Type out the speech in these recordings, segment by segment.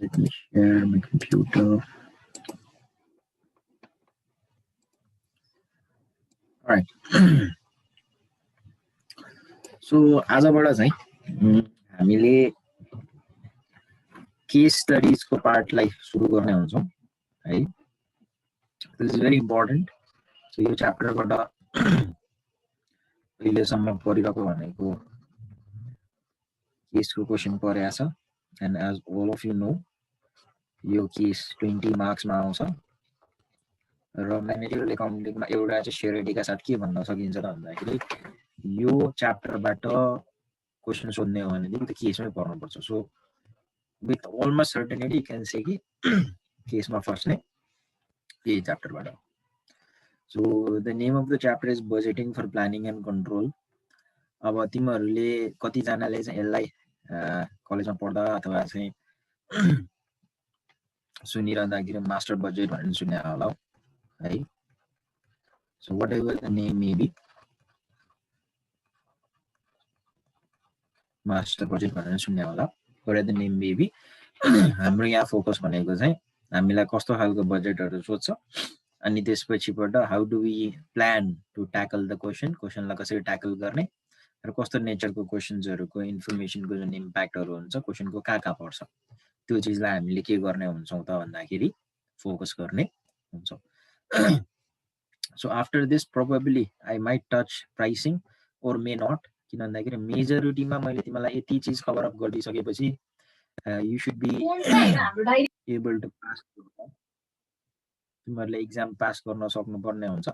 Let me share my computer. All right. So आजबाट चाहिँ हामीले case स्टडिजको पार्टलाई सुरु गर्ने हुन्छौँ है. This is very important. So यो च्याप्टरबाट अहिलेसम्म परिरहेको भनेको केसको क्वेसन परेको छ. And as all of you know यो केस 20 मार्क्समा आउँछ र म्यानेजरियल एकाउन्टिङमा एउटा चाहिँ स्योरिटीका साथ के भन्न सकिन्छ त भन्दाखेरि यो च्याप्टरबाट क्वेसन सोध्ने हो भनेदेखि त्यो केसमै पर्नुपर्छ. So with almost certainty you can say कि केसमा फस्ने यही च्याप्टरबाट. So the name of the chapter is budgeting for planning and control. अब तिमीहरूले कतिजनाले चाहिँ यसलाई कलेजमा पढ्दा अथवा चाहिँ सुनिरहँदाखेरि मास्टर बजेट भनेर सुने होला है. So whatever the name may be, master budget भनेर सुन्ने होला. Whatever the name may be, हाम्रो यहाँ फोकस भनेको चाहिँ हामीलाई कस्तो खालको बजेटहरू सोध्छ अनि त्यसपछिबाट how do we plan to tackle the क्वेसनलाई कसरी ट्याकल गर्ने र कस्तो नेचरको क्वेसन्सहरूको इन्फर्मेसनको जुन इम्प्याक्टहरू हुन्छ क्वेसनको कहाँ पर्छ त्यो चिजलाई हामीले के गर्ने हुन्छौँ त भन्दाखेरि फोकस गर्ने हुन्छौँ. So after this probably I might touch pricing or may not, किन भन्दाखेरि मेजोरिटीमा मैले तिमीलाई यति चिज कभर अप गरिदिइसकेपछि you should be able to pass. तिमीहरूले एक्जाम पास गर्न सक्नुपर्ने हुन्छ.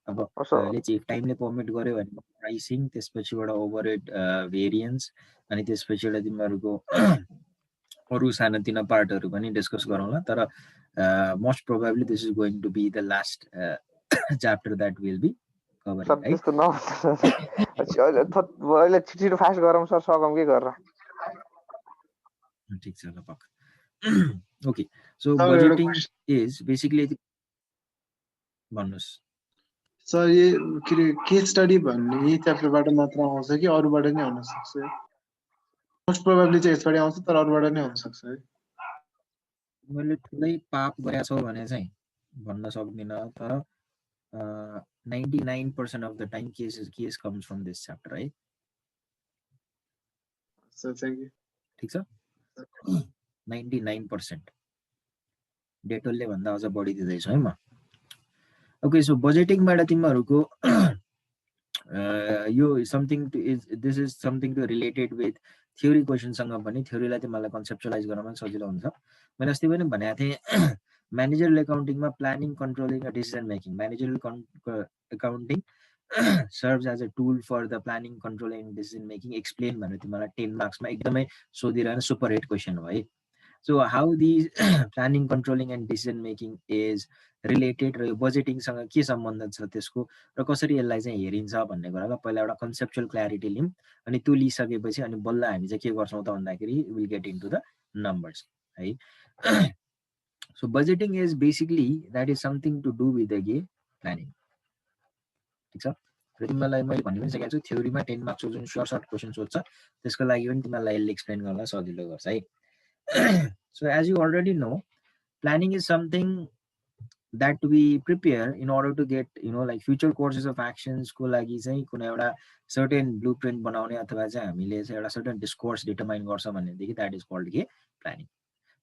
अब लेट्स टाइमले पर्मिट गर्यो भने प्राइसिङ, त्यसपछिबाट ओभरहेड भेरिएन्स अनि त्यसपछिबाट तिमीहरूको अरू सानोतिनो पार्टहरू पनि डिस्कस गरौँला. तर most probably this is going to be the last chapter that will be covering. छिटो फास्ट गरौँ सर, सकौँ के गरेर. ठिक छ ल पक्का. Okay, so budgeting is basically भन्नुहोस् सर. यो केस स्टडी भन्ने यही च्याप्टरबाट मात्र आउँछ कि अरूबाट नि आउन सक्छ? मोस्ट प्रोबेबली चाहिँ यसबाट आउँछ तर अरूबाट नि आउन सक्छ है. मैले ठुलै पाप गरेको छौ भने चाहिँ भन्न सक्दिनँ, तर 99% of the time case comes from this chapter है. Thank you. ठिक छ. 99% डेटोलले भन्दा अझ बढी दिँदैछु है म. ओके, सो बजेटिङबाट तिमीहरूको यो something to is this is something to related with theory क्वेसनसँग पनि. थ्योरीलाई तिमीलाई कन्सेप्चुलाइज गर्नमा सजिलो हुन्छ. मैले अस्ति पनि भनेको थिएँ म्यानेजरियल एकाउन्टिङमा प्लानिङ, कन्ट्रोलिङ र decision making. Managerial accounting serves as a tool for the planning, controlling, decision making explain भनेर तिमीलाई 10 मार्क्समा एकदमै सोधिरहने सुपर हिट क्वेसन हो है. So how these planning, controlling and decision making is related र यो बजेटिङसँग के सम्बन्ध छ त्यसको र कसरी यसलाई चाहिँ हेरिन्छ भन्ने कुरालाई पहिला एउटा कन्सेप्चुअल क्ल्यारिटी लिउँ. अनि त्यो लिइसकेपछि अनि बल्ल हामी चाहिँ के गर्छौँ त भन्दाखेरि will get into the numbers है. So budgeting is basically that is something to do with the planning. ठिक छ. र तिमीलाई मैले भन्नु पनि सकेको छु थ्योरीमा 10 मार्क्सको जुन सर्ट क्वेसन सोध्छ त्यसको लागि पनि तिमीलाई यसले एक्सप्लेन गर्न सजिलो गर्छ है. So as you already know, planning is something that we prepare in order to get like future courses of actions को लागि चाहिँ कुनै एउटा certain blueprint बनाउने अथवा चाहिँ हामीले चाहिँ एउटा certain discourse determine गर्छ भनेदेखि that is called planning.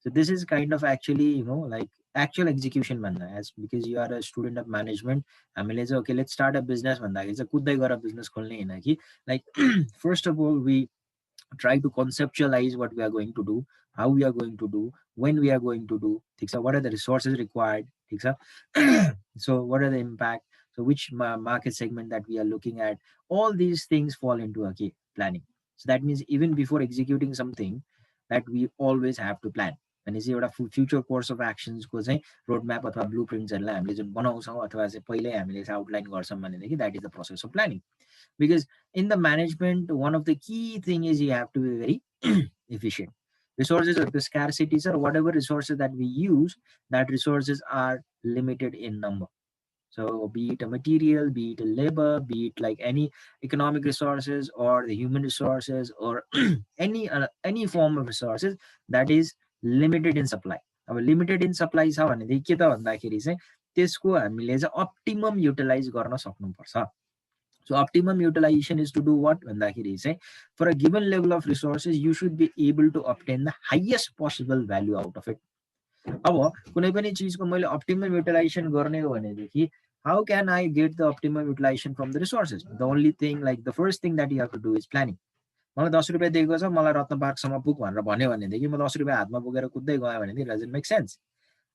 So this is kind of actually like actual execution भन्दा, as because you are a student of management हामीले चाहिँ okay let's start a business भन्दाखेरि चाहिँ कुद्दै गएर बिजनेस खोल्ने हैन कि. like first of all we try to conceptualize what we are going to do, how we are going to do, when we are going to do. What are the resources required? So what are the impact? So which market segment that we are looking at? All these things fall into a planning. So that means even before executing something, that we always have to plan. And is a future course of actions को चाहिँ roadmap अथवा blueprintsहरूलाई हामीले जुन बनाउँछौँ अथवा चाहिँ पहिल्यै हामीले outline गर्छौँ भनेदेखि that is the process of planning. Because in the management, one of the key thing is you have to be very efficient. Resources are the scarcities, or whatever resources that we use, that resources are limited in number. So be it a material, be it a labor, be it like any economic resources or the human resources or any form of resources, that is limited in supply. अब limited in supply छ भनेदेखि के त भन्दाखेरि चाहिँ त्यसको हामीले चाहिँ अप्टिमम युटिलाइज गर्न सक्नुपर्छ। So optimum utilization is to do what? For a given level of resources, you should be able to obtain the highest possible value out of it. अब कुनै पनि चीजको मैले optimum utilization गर्ने हो भनेदेखि how can I get the optimum utilization from the resources? The only thing, like the first thing that you have to do is planning. मलाई 10 रुपैयाँ दिएको छ, मलाई रत्न पार्कसम्म पुग भनेर भन्यो भनेदेखि म 10 रुपैयाँ हातमा बोकेर कुद्दै गएँ भनेदेखि doesn't make sense.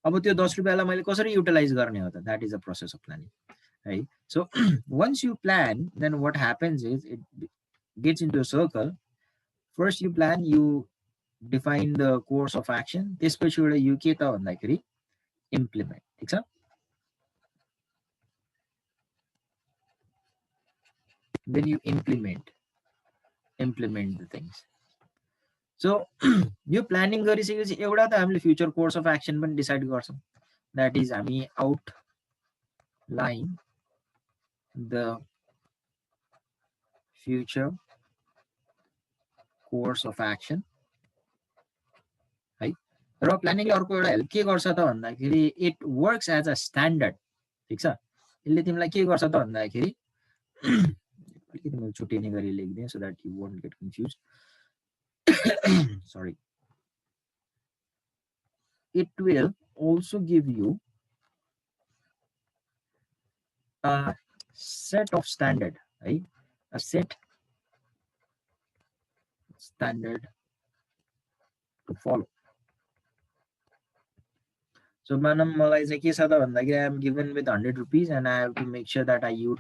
अब त्यो 10 रुपैयाँलाई मैले कसरी युटिलाइज गर्ने हो त? That is a process of planning. Right? So once you plan, then what happens is it gets into a circle. First you plan, you define the course of action. त्यसपछि you के त भन्दाखेरि implement. ठीक छ? Then you implement the things. So you planning गरिसकेपछि एउटा त हामीले future course of action पनि decide गर्छौं. That is हामी outline the future course of action. है र प्लानिङले अर्को एउटा हेल्प के गर्छ त भन्दाखेरि it works as a standard. ठीक छ? यसले तिमीलाई के गर्छ त भन्दाखेरि अलिकति मैले छुट्टिने गरी लेख्दिएँ so that you won't get confused. Sorry. It will also give you a set of standard, right? A set standard to follow. So मलाई चाहिँ के छ त भन्दाखेरि I am given with 100 rupees and I have to make sure that I use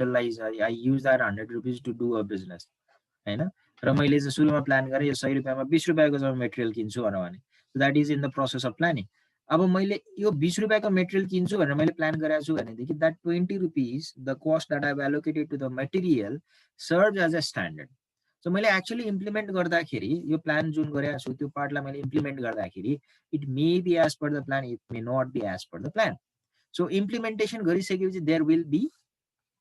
that 100 rupees to do a business. हैन? र मैले चाहिँ सुरुमा प्लान गरेँ यो 100 रुपैयाँमा 20 रुपैयाँको जब मटेरियल किन्छु भने so that is in the process of planning. अब मैले यो 20 रुपैयाँको मटेरियल किन्छु भनेर मैले प्लान गरेको छु भनेदेखि that 20 rupees the cost that I have allocated to the material serves as a standard. So मैले actually implement गर्दाखेरि यो प्लान जुन गरेको छु त्यो पार्टलाई मैले इम्प्लिमेन्ट गर्दाखेरि it may be as per the plan, it may not be as per the plan. So implementation गरिसकेपछि there will be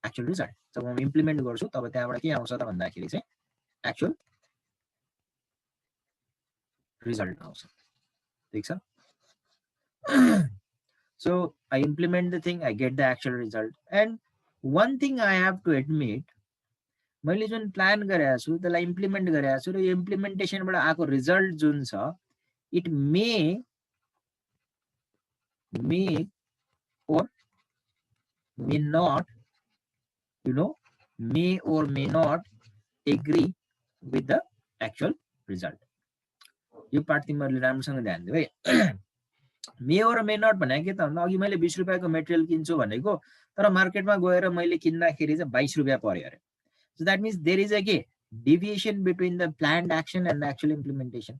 actual result. जब म इम्प्लिमेन्ट गर्छु तब त्यहाँबाट के आउँछ त भन्दाखेरि चाहिँ actual result आउँछ. ठीक छ? So I implement the thing, I get the actual result. And one thing I have to admit, मैले जुन प्लान गरेको छु त्यसलाई इम्प्लिमेन्ट गरेको छु र यो इम्प्लिमेन्टेसनबाट आएको रिजल्ट जुन छ it may or may not, may or may not agree with the actual result. यो पार्ट तिमीहरुले राम्रोसँग ध्यान दिऊ है. मे or may not भनेको के त भन्दा अघि मैले 20 रुपैयाँको मटेरियल किन्छु भनेको तर मार्केटमा गएर मैले किन्दाखेरि चाहिँ 22 रुपैयाँ पर्यो अरे. So that means there is a deviation between the planned action and the actual implementation.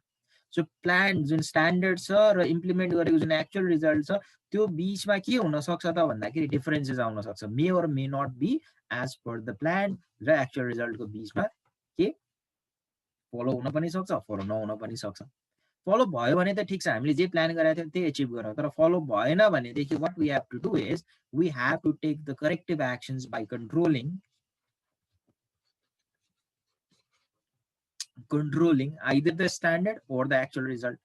So plan जुन स्ट्यान्डर्ड छ र इम्प्लिमेन्ट गरेको जुन एक्चुअल रिजल्ट छ त्यो बीचमा के हुन सक्छ त भन्दाखेरि डिफरेन्सेस आउन सक्छ. मे or may not be as per the plan र एक्चुअल रिजल्टको बीचमा के फलो हुन पनि सक्छ, फलो नहुन पनि सक्छ. फलो भयो भने त ठीक छ, हामीले जे प्लान गरेको थियौं त्यही अचिभ गरौँ. तर फलो भएन भनेदेखि what we have to do is we have to take the corrective actions by controlling either the standard or the actual result.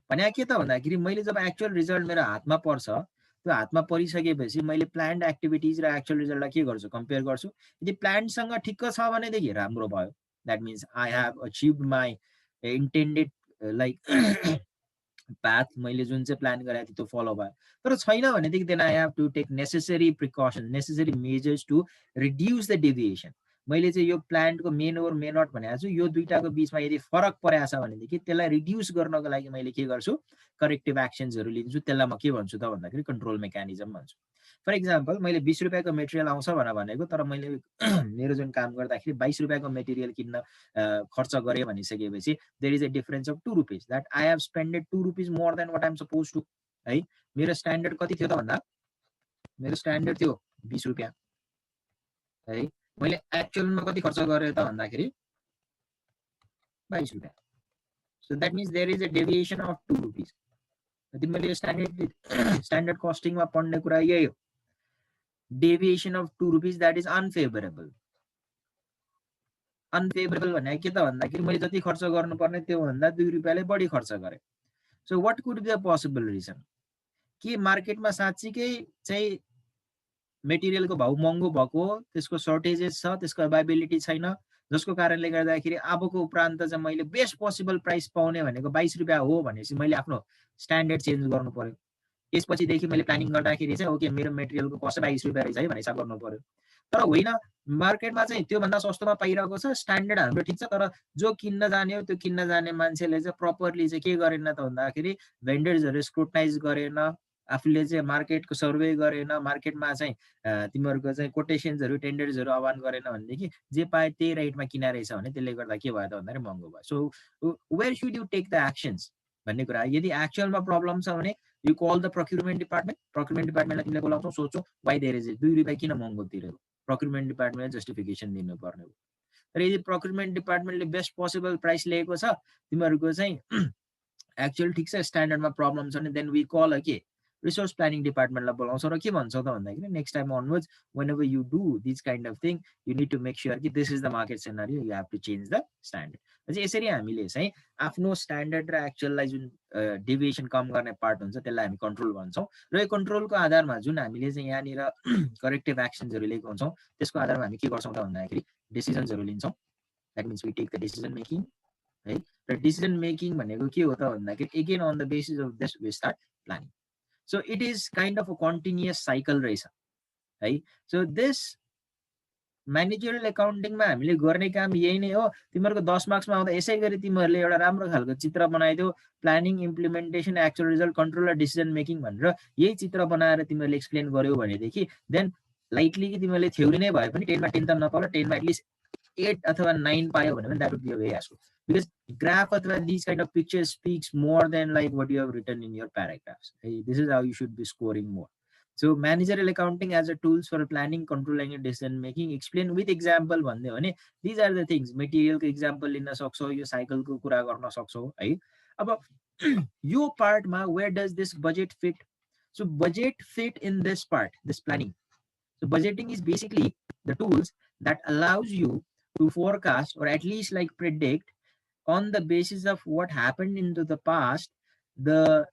भने के त भन्दाखेरि मैले जब एक्चुअल रिजल्ट मेरो हातमा पर्छ त्यो हातमा परिसकेपछि मैले प्लान्ड एक्टिभिटीज र एक्चुअल रिजल्टलाई के गर्छु कम्पेयर गर्छु. यदि प्लान्डसँग ठिक्क छ भनेदेखि राम्रो भयो. That means I have achieved my intended like path. मैले जुन चाहिँ प्लान गरेको थिएँ त्यो फलो भयो. तर छैन भनेदेखि then I have to take necessary precautions, necessary measures to reduce the deviation. मैले चाहिँ यो प्लान्टको मेन और मे नट भनेको छु यो दुईटाको बीचमा यदि फरक परेको छ भनेदेखि त्यसलाई रिड्युस गर्नको लागि मैले के गर्छु करेक्टिभ एक्सन्सहरु लिन्छु. त्यसलाई म के भन्छु त भन्दाखेरि कन्ट्रोल मेकानिजम भन्छु. फर एक्जाम्पल मैले 20 रुपैयाँको मटेरियल आउँछ भनेको तर मैले मेरो जुन काम गर्दाखेरि 22 रुपैयाँको मटेरियल किन्न खर्च गरे भनिसकेपछि there is a difference of 2 rupees that I have spended 2 rupees more than what I am supposed to. है मेरो स्ट्यान्डर्ड कति थियो त भन्दा मेरो स्ट्यान्डर्ड थियो 20 रुपैयाँ. है मैले एक्चुअलमा कति खर्च गरे त भन्दाखेरि 22 रुपैयाँ. So that means there is a deviation of 2 rupees. तिमीले स्ट्यान्डर्ड कस्टिङमा पढ्ने कुरा यही हो. Deviation of 2 rupees, that is unfavorable. Unfavorable भनेको के त भन्दाखेरि मैले जति खर्च गर्नुपर्ने त्यो भन्दा 2 रुपैयाँले बढी खर्च गरे. So what could be the possible reason कि मार्केटमा साँच्चीकै चाहिँ मेटेरियलको भाउ महँगो भएको, त्यसको सर्टेजेस छ, त्यसको अभाइबिलिटी छैन, जसको कारणले गर्दाखेरि अबको उपरान्त चाहिँ मैले बेस्ट पोसिबल प्राइस पाउने भनेको 22 रुपियाँ हो भनेपछि मैले आफ्नो स्ट्यान्डर्ड चेन्ज गर्नु पर्यो। त्यसपछिदेखि मैले प्लानिङ गर्दाखेरि चाहिँ ओके मेरो मेटेरियलको कस्ट 22 रुपियाँ रहेछ है भनेर हिसाब गर्नु पर्यो। तर होइन, मार्केटमा चाहिँ त्योभन्दा सस्तोमा पाइरहेको छ, स्ट्यान्डर्ड हाम्रो ठिक छ, तर जो किन्न जाने हो त्यो किन्न जाने मान्छेले चाहिँ प्रपरली चाहिँ के गरेन त भन्दाखेरि भेन्डर्सहरू स्क्रुटनाइज गरेन, आफूले चाहिँ मार्केटको सर्वे गरेन, मार्केटमा चाहिँ तिमीहरूको चाहिँ कोटेसन्सहरू टेन्डर्सहरू आह्वान गरेन भनेदेखि जे पाए त्यही रेटमा किना रहेछ भने त्यसले गर्दा के भयो त भन्दाखेरि महँगो भयो। So where should you take the actions भन्ने कुरा। यदि एक्चुअलमा प्रब्लम छ भने यु कल द प्रोक्युरमेन्ट डिपार्टमेन्टलाई तिमीले बोलाउँछौ, सोचौ वाइ देयर इज 2 रुपियाँ किन महँगो तिरेको, प्रोक्युरमेन्ट डिपार्टमेन्टले जस्टिफिकेसन दिनुपर्ने हो। तर यदि प्रोक्युरमेन्ट डिपार्टमेन्टले बेस्ट पोसिबल प्राइस लिएको छ, तिमीहरूको चाहिँ एक्चुअल ठिक छ, स्ट्यान्डर्डमा प्रब्लम छ भने देन वी कल के रिसोर्स प्लानिङ डिपार्टमेन्टलाई बोलाउँछौ र के भन्छौ त भन्दाखेरि next time onwards whenever you do this kind of thing you need to make sure कि this is the market scenario, you have to change the standard। चाहिँ यसरी हामीले चाहिँ आफ्नो स्ट्यान्डर्ड र एक्चुअललाई जुन डेभिएसन कम गर्ने पार्ट हुन्छ त्यसलाई हामी कन्ट्रोल भन्छौँ र यो कन्ट्रोलको आधारमा जुन हामीले चाहिँ यहाँनिर करेक्टिभ एक्सन्सहरू लिएको हुन्छौँ त्यसको आधारमा हामी के गर्छौँ त भन्दाखेरि डिसिजन्सहरू लिन्छौँ। That means we take the decision making है। र डिसिजन मेकिङ भनेको के हो त भन्दाखेरि again on the basis of this we start planning. So it is kind of a continuous cycle रहेछ है। So this म्यानेजरियल एकाउन्टिङमा हामीले गर्ने काम यही नै हो। तिमीहरूको 10 मार्क्समा आउँदा यसै गरी तिमीहरूले एउटा राम्रो खालको चित्र बनाइदियो, planning, implementation, actual result, control र डिसिजन मेकिङ भनेर यही चित्र बनाएर तिमीहरूले एक्सप्लेन गर्यो भनेदेखि देन लाइटली कि तिमीहरूले थ्योरी नै भए पनि 10 मा 10 त नपाउला, 10 मा एटलिस्ट 8 अथवा 9 पायो भने that would be a very आस्को, बिकज ग्राफ अथवा this kind of picture speaks more than like what you have written in your paragraphs. This is how you should be scoring more. So managerial accounting as a tools for planning, controlling and decision making, explain with example भन्ने भने these are the things। Material को example लिन सक्छौ, यो cycle को कुरा गर्न सक्छौ है। अब यो पार्टमा where does this budget fit? So budget fit in this part, this planning। So budgeting is basically the tools that allows you to forecast or at least like predict on the basis of what happened into the past, the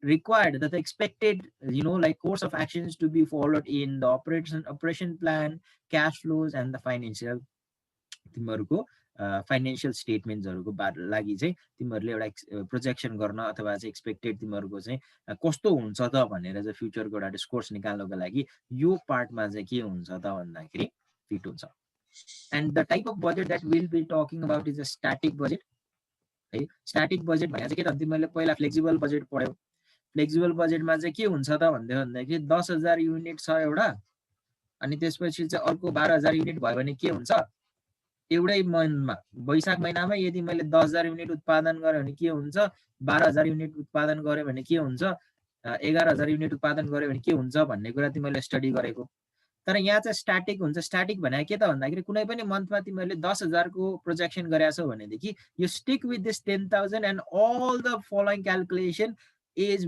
required, that the expected, you know, like course of actions to be followed in the operation plan, cash flows and the financial तिमीहरूको financial स्टेटमेन्ट्सहरूको लागि चाहिँ तिमीहरूले एउटा projection गर्न अथवा चाहिँ expected तिमीहरूको चाहिँ कस्तो हुन्छ त भनेर चाहिँ फ्युचरको एउटा डिस्कोर्स निकाल्नको लागि यो पार्टमा चाहिँ के हुन्छ त भन्दाखेरि फिट हुन्छ। And the type of budget that will be talking about is a static budget है। स्ट्याटिक बजेट भने चाहिँ के त तिमीहरूले पहिला फ्लेक्सिबल बजेट पढ्यौ। फ्लेक्सिबल बजेटमा चाहिँ के हुन्छ त भन्दाखेरि 10,000 युनिट छ एउटा, अनि त्यसपछि चाहिँ अर्को 12,000 युनिट भयो भने के हुन्छ, एउटै महिनामा वैशाख महिनामा यदि मैले 10,000 युनिट उत्पादन गरेँ भने के हुन्छ, 12,000 युनिट उत्पादन गरेँ भने के हुन्छ, 11,000 युनिट उत्पादन गरेँ भने के हुन्छ भन्ने कुरा तिमीहरूले स्टडी गरेको। तर यहाँ चाहिँ स्ट्याटिक हुन्छ। स्ट्याटिक भने के त भन्दाखेरि कुनै पनि मन्थमा तिमीहरूले 10,000 को प्रोजेक्सन गरेका छौ भनेदेखि you stick with this 10,000 and all the following calculation is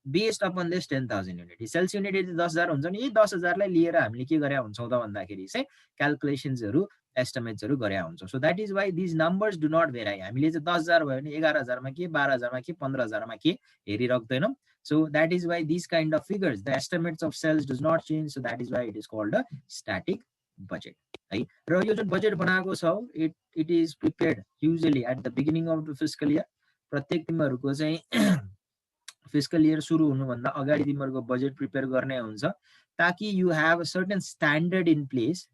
based upon this 10,000 unit. Sales unit यदि 10,000 हुन्छ नि यही 10,000 लाई लिएर हामीले के गरेका हुन्छौँ त भन्दाखेरि चाहिँ क्यालकुलेसन्सहरू एस्टिमेट्सहरू गरेका हुन्छौँ। So that is why these numbers do not vary. हामीले चाहिँ 10,000 भयो भने 11,000 मा के, 12,000 मा के, 15,000 मा के हेरिराख्दैनौँ। So that is why these kind of figures, the estimates of sales does not change. So that is why it is called a static budget है। र यो जुन बजेट बनाएको छ it is prepared usually at the beginning of the fiscal year। प्रत्येक तिमीहरूको चाहिँ fiscal year सुरु हुनुभन्दा अगाडि तिमीहरूको बजेट प्रिपेयर गर्ने हुन्छ ताकि you have a certain standard in place,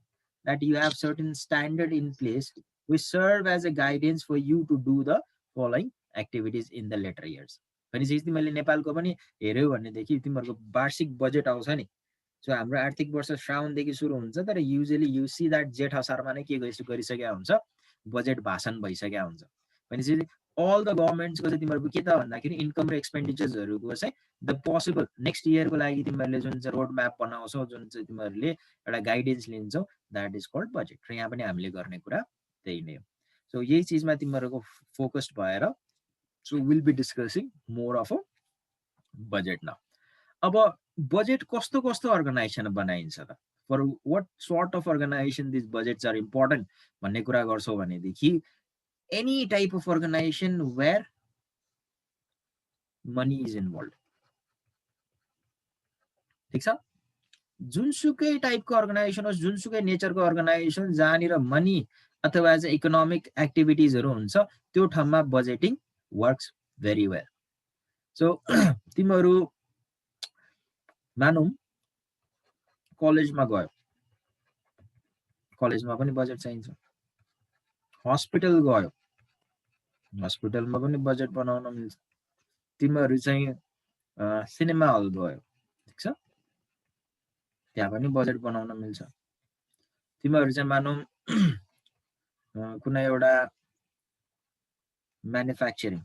that you have certain standard in place which serve as a guidance for you to do the following activities in the later years। भनेपछि तिमीले नेपालको पनि हेर्यौ भनेदेखि तिमीहरूको वार्षिक बजेट आउँछ नि। So हाम्रो आर्थिक वर्ष श्रावणदेखि सुरु हुन्छ, तर युजुअली यु सी द्याट जेठ असारमा नै के गरिसकेका हुन्छ, बजेट भाषण भइसकेका हुन्छ। भनेपछि अल द गभर्मेन्ट्सको चाहिँ तिमीहरूको के त भन्दाखेरि इन्कम र एक्सपेन्डिचर्सहरूको चाहिँ द पोसिबल नेक्स्ट इयरको लागि तिमीहरूले जुन चाहिँ रोड म्याप बनाउँछौ, जुन चाहिँ तिमीहरूले एउटा गाइडेन्स लिन्छौ, द्याट इज कल्ड बजेट। र यहाँ पनि हामीले गर्ने कुरा त्यही नै हो। सो यही चिजमा तिमीहरूको फोकस्ड भएर so we'll be discussing more of a budget now। अब बजेट कस्तो कस्तो अर्गनाइजेसन बनाइन्छ त, for what sort of organization these budgets are important भन्ने कुरा गर्छौ भनेदेखि any type of organization where money is involve. ठिक छ, जुनसुकै टाइपको अर्गनाइजेसन होस्, जुनसुकै नेचरको अर्गनाइजेसन जहाँनिर मनी अथवा चाहिँ इकोनोमिक एक्टिभिटिजहरू हुन्छ त्यो ठाउँमा budgeting works very well. So तिमीहरू मानौँ कलेजमा गयो, कलेजमा पनि बजेट चाहिन्छ, हस्पिटल गयो, हस्पिटलमा पनि बजेट बनाउन मिल्छ, तिमीहरू चाहिँ सिनेमा हल गयो, ठिक छ, त्यहाँ पनि बजेट बनाउन मिल्छ। तिमीहरू चाहिँ मानौँ कुनै एउटा म्यानुफ्याक्चरिङ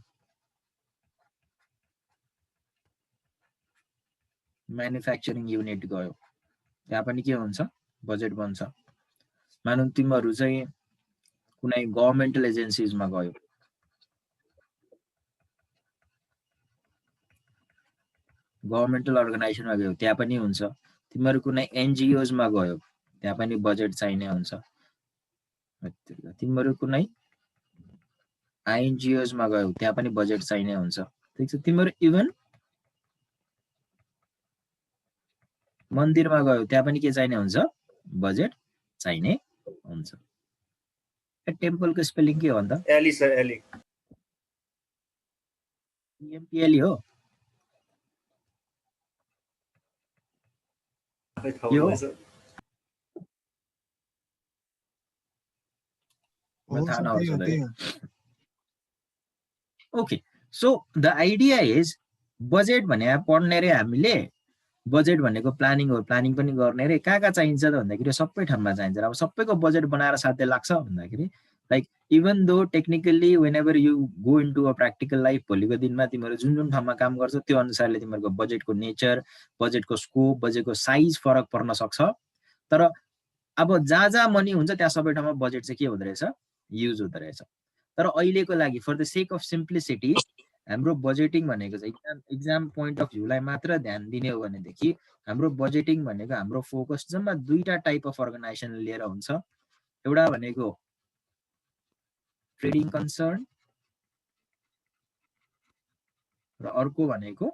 युनिट गयो, त्यहाँ पनि के हुन्छ, बजेट बन्छ। मानौँ तिमीहरू चाहिँ कुनै गभर्मेन्टल एजेन्सिजमा गयो, गभर्मेन्टल अर्गनाइजेसनमा गयो, त्यहाँ पनि हुन्छ। तिमीहरू कुनै एनजिओजमा गयो, त्यहाँ पनि बजेट चाहिने हुन्छ। तिमीहरू कुनै आइएनजिओजमा गयो, त्यहाँ पनि बजेट चाहिने हुन्छ। ठिक छ, तिमीहरू इभन मन्दिरमा गयो, त्यहाँ पनि के चाहिने हुन्छ, बजेट चाहिने हुन्छ। टेम्पलको स्पेलिङ के हो अन्त? एली सर, एली। टिएमपिएलई हो। Okay, so the idea is budget भने पढ्ने रे हामीले, बजेट भनेको प्लानिङ हो, प्लानिङ पनि गर्ने रे। कहाँ कहाँ चाहिन्छ त भन्दाखेरि सबै ठाउँमा चाहिन्छ। अब सबैको बजेट बनाएर साध्य लाग्छ भन्दाखेरि like even though technically when ever you go into a practical life, भोलिको दिनमा तिमीहरू जुन जुन ठाउँमा काम गर्छ त्यो अनुसारले तिमीहरूको बजेटको नेचर, बजेटको स्कोप, बजेटको साइज फरक पर्न सक्छ। तर अब जहाँ जहाँ मनी हुन्छ त्यहाँ सबै ठाउँमा बजेट चाहिँ के हुँदो रहेछ, युज हुँदो रहेछ। तर अहिलेको लागि for the sake of simplicity हाम्रो बजेटिङ भनेको चाहिँ एक्जाम पोइन्ट अफ भ्यूलाई मात्र ध्यान दिने हो भनेदेखि हाम्रो बजेटिङ भनेको हाम्रो फोकस जम्मा दुईटा टाइप अफ अर्गनाइजेसन लिएर हुन्छ। एउटा भनेको ट्रेडिङ कन्सर्न र अर्को भनेको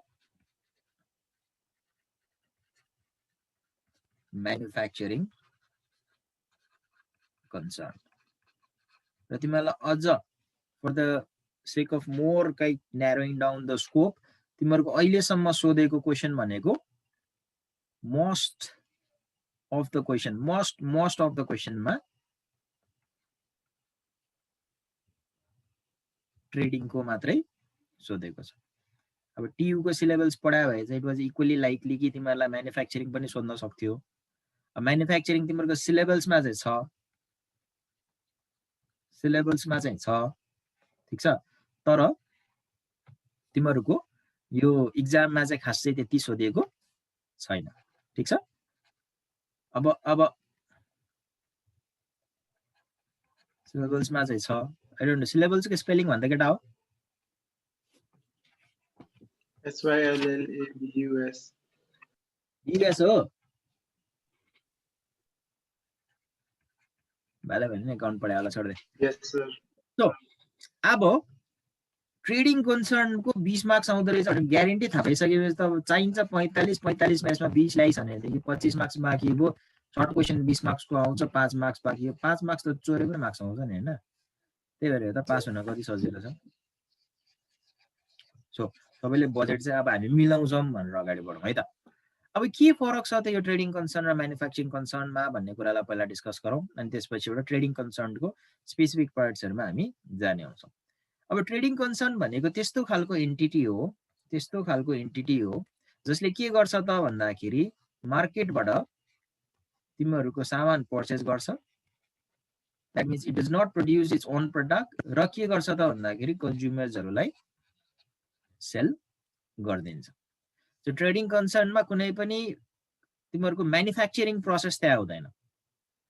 म्यानुफ्याक्चरिङ कन्सर्न। र तिमीहरूलाई अझ for the sake of more kind narrowing down the scope, तिमीहरूको अहिलेसम्म सोधेको क्वेसन भनेको मोस्ट अफ द क्वेसनमा ट्रेडिङको मात्रै सोधेको छ। अब टियुको सिलेबस पढायो भए चाहिँ इट वाज इक्वली लाइकली कि तिमीहरूलाई म्यानुफ्याक्चरिङ पनि सोध्न सक्थ्यो। म्यानुफ्याक्चरिङ तिमीहरूको सिलेबसमा चाहिँ छ, ठिक छ, तर तिमीहरूको यो इक्जाममा चाहिँ खासै त्यति सोधिएको छैन। ठिक छ, अब सिलेबसमा चाहिँ छ। आई डोन्ट नो सिलेबसको स्पेलिङ भन्दा केटा हो SYLLABUS। युएस हो भाइलाई भने एकाउन्ट पढायो होला, छोड्दै। यस सर। सो अब ट्रेडिङ कन्सर्नको 20 मार्क्स आउँदो रहेछ भने ग्यारेन्टी थाहा पाइसकेपछि त चाहिन्छ 45 म्याचमा 20 ल्याइस् भनेदेखि 25 मार्क्स बाँकी भयो। सर्ट क्वेसन 20 मार्क्सको आउँछ, 5 मार्क्स बाँकी हो। 5 मार्क्स त चोरे पनि मार्क्स आउँछ नि होइन, त्यही भएर त पास हुन कति सजिलो छ। सो तपाईँले बजेट चाहिँ अब हामी मिलाउँछौँ भनेर अगाडि बढौँ है त। अब के फरक छ त यो ट्रेडिङ कन्सर्न र म्यानुफ्याक्चरिङ कन्सर्नमा भन्ने कुरालाई पहिला डिस्कस गरौँ, अनि त्यसपछि एउटा ट्रेडिङ कन्सर्नको स्पेसिफिक पार्ट्सहरूमा हामी जाने आउँछौँ। अब ट्रेडिङ कन्सर्न भनेको त्यस्तो खालको एन्टिटी हो जसले के गर्छ त भन्दाखेरि मार्केटबाट तिमीहरूको सामान पर्चेस गर्छ, that means it does not produce its own product, र के गर्छ त भन्दाखेरि कन्ज्युमर्सहरूलाई सेल गरिदिन्छ। सो ट्रेडिङ कन्सर्नमा कुनै पनि तिमीहरूको म्यानुफ्याक्चरिङ प्रोसेस त्यहाँ हुँदैन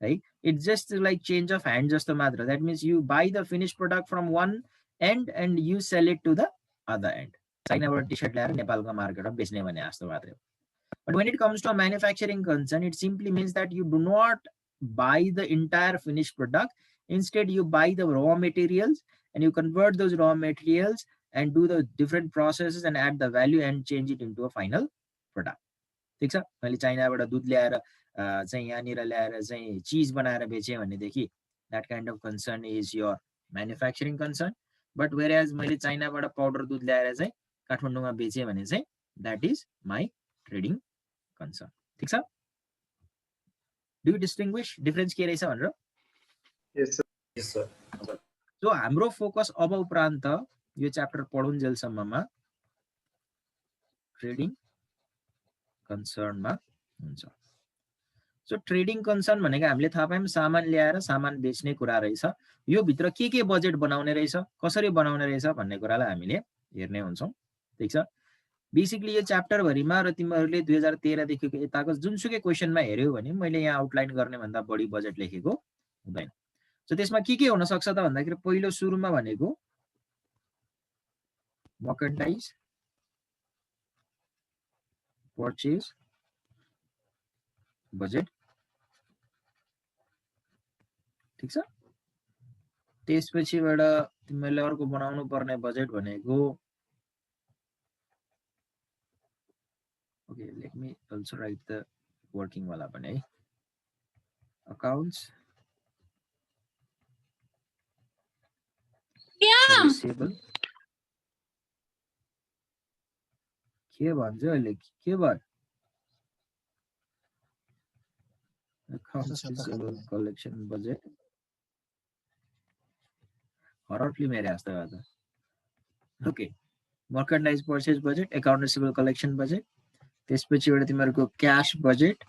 है, it's just like change of hand जस्तो मात्र। That means you buy the finish product from one end and you sell it to the other end. चाइनाबाट टी सर्ट ल्याएर नेपालको मार्केटमा बेच्ने भने जस्तो मात्रै हो। But when it comes to a manufacturing concern, it simply means that you do not buy the entire finished product. Instead, you buy the raw materials and you convert those raw materials and do the different processes and add the value and change it into a final product. ठीक छ, मैले चाइनाबाट दुध ल्याएर चाहिँ यहाँनिर ल्याएर चाहिँ चीज बनाएर बेचे भनेदेखि that kind of concern is your manufacturing concern. But whereas मैले चाइनाबाट पाउडर दुध ल्याएर चाहिँ काठमाडौँमा बेचे भने चाहिँ that is my trading concern. ठीक छ, do you distinguish difference के रहेछ भनेर? Yes sir. Yes sir. So हाम्रो फोकस अब उपरान्त यो च्याप्टर पढुन्जेलसम्ममा ट्रेडिङ कन्सर्नमा हुन्छ. सो ट्रेडिङ कन्सर्न भनेको हामीले थाहा पायौँ सामान ल्याएर सामान बेच्ने कुरा रहेछ. यो भित्र के बजेट बनाउने रहेछ, कसरी बनाउने रहेछ भन्ने कुरालाई हामीले हेर्ने हुन्छौँ. ठीक छ, बेसिकली यो च्याप्टर भरिमा र तिमीहरूले 2013 देखिको यताको जुनसुकै क्वेशनमा हेर्यौ भने मैले यहाँ आउटलाइन गर्ने भन्दा बढी बजेट लेखेको हुँदैन. सो त्यसमा के हुन सक्छ त भन्दाखेरि पहिलो सुरुमा भनेको मर्केन्डाइज पर्चेज बजेट. ठीक छ, त्यसपछिबाट तिमीले अर्को बनाउनु पर्ने बजेट भनेको okay let me also right the working वाला पनि है. अकाउन्ट्स रिसिभेबल के भन्छ अहिले के भयो accounts receivable collection budget horror film हेरे जस्तो भयो त. Okay merchandise purchase budget, account receivable collection budget, त्यसपछिबाट तिमीहरूको cash budget.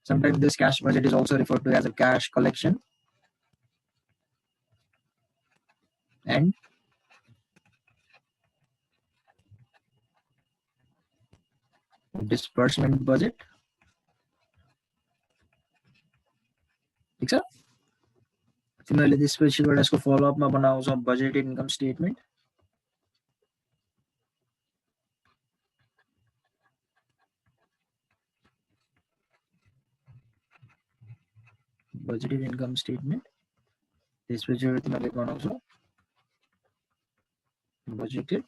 Sometimes this cash budget is also referred to as a cash collection and disbursement budget. ठीक छ, तिमीहरूले त्यसपछिबाट यसको फलोअपमा बनाउँछौ budget income statement. Budgeted income statement, त्यसपछि तिमीहरूले बनाउँछौ budgeted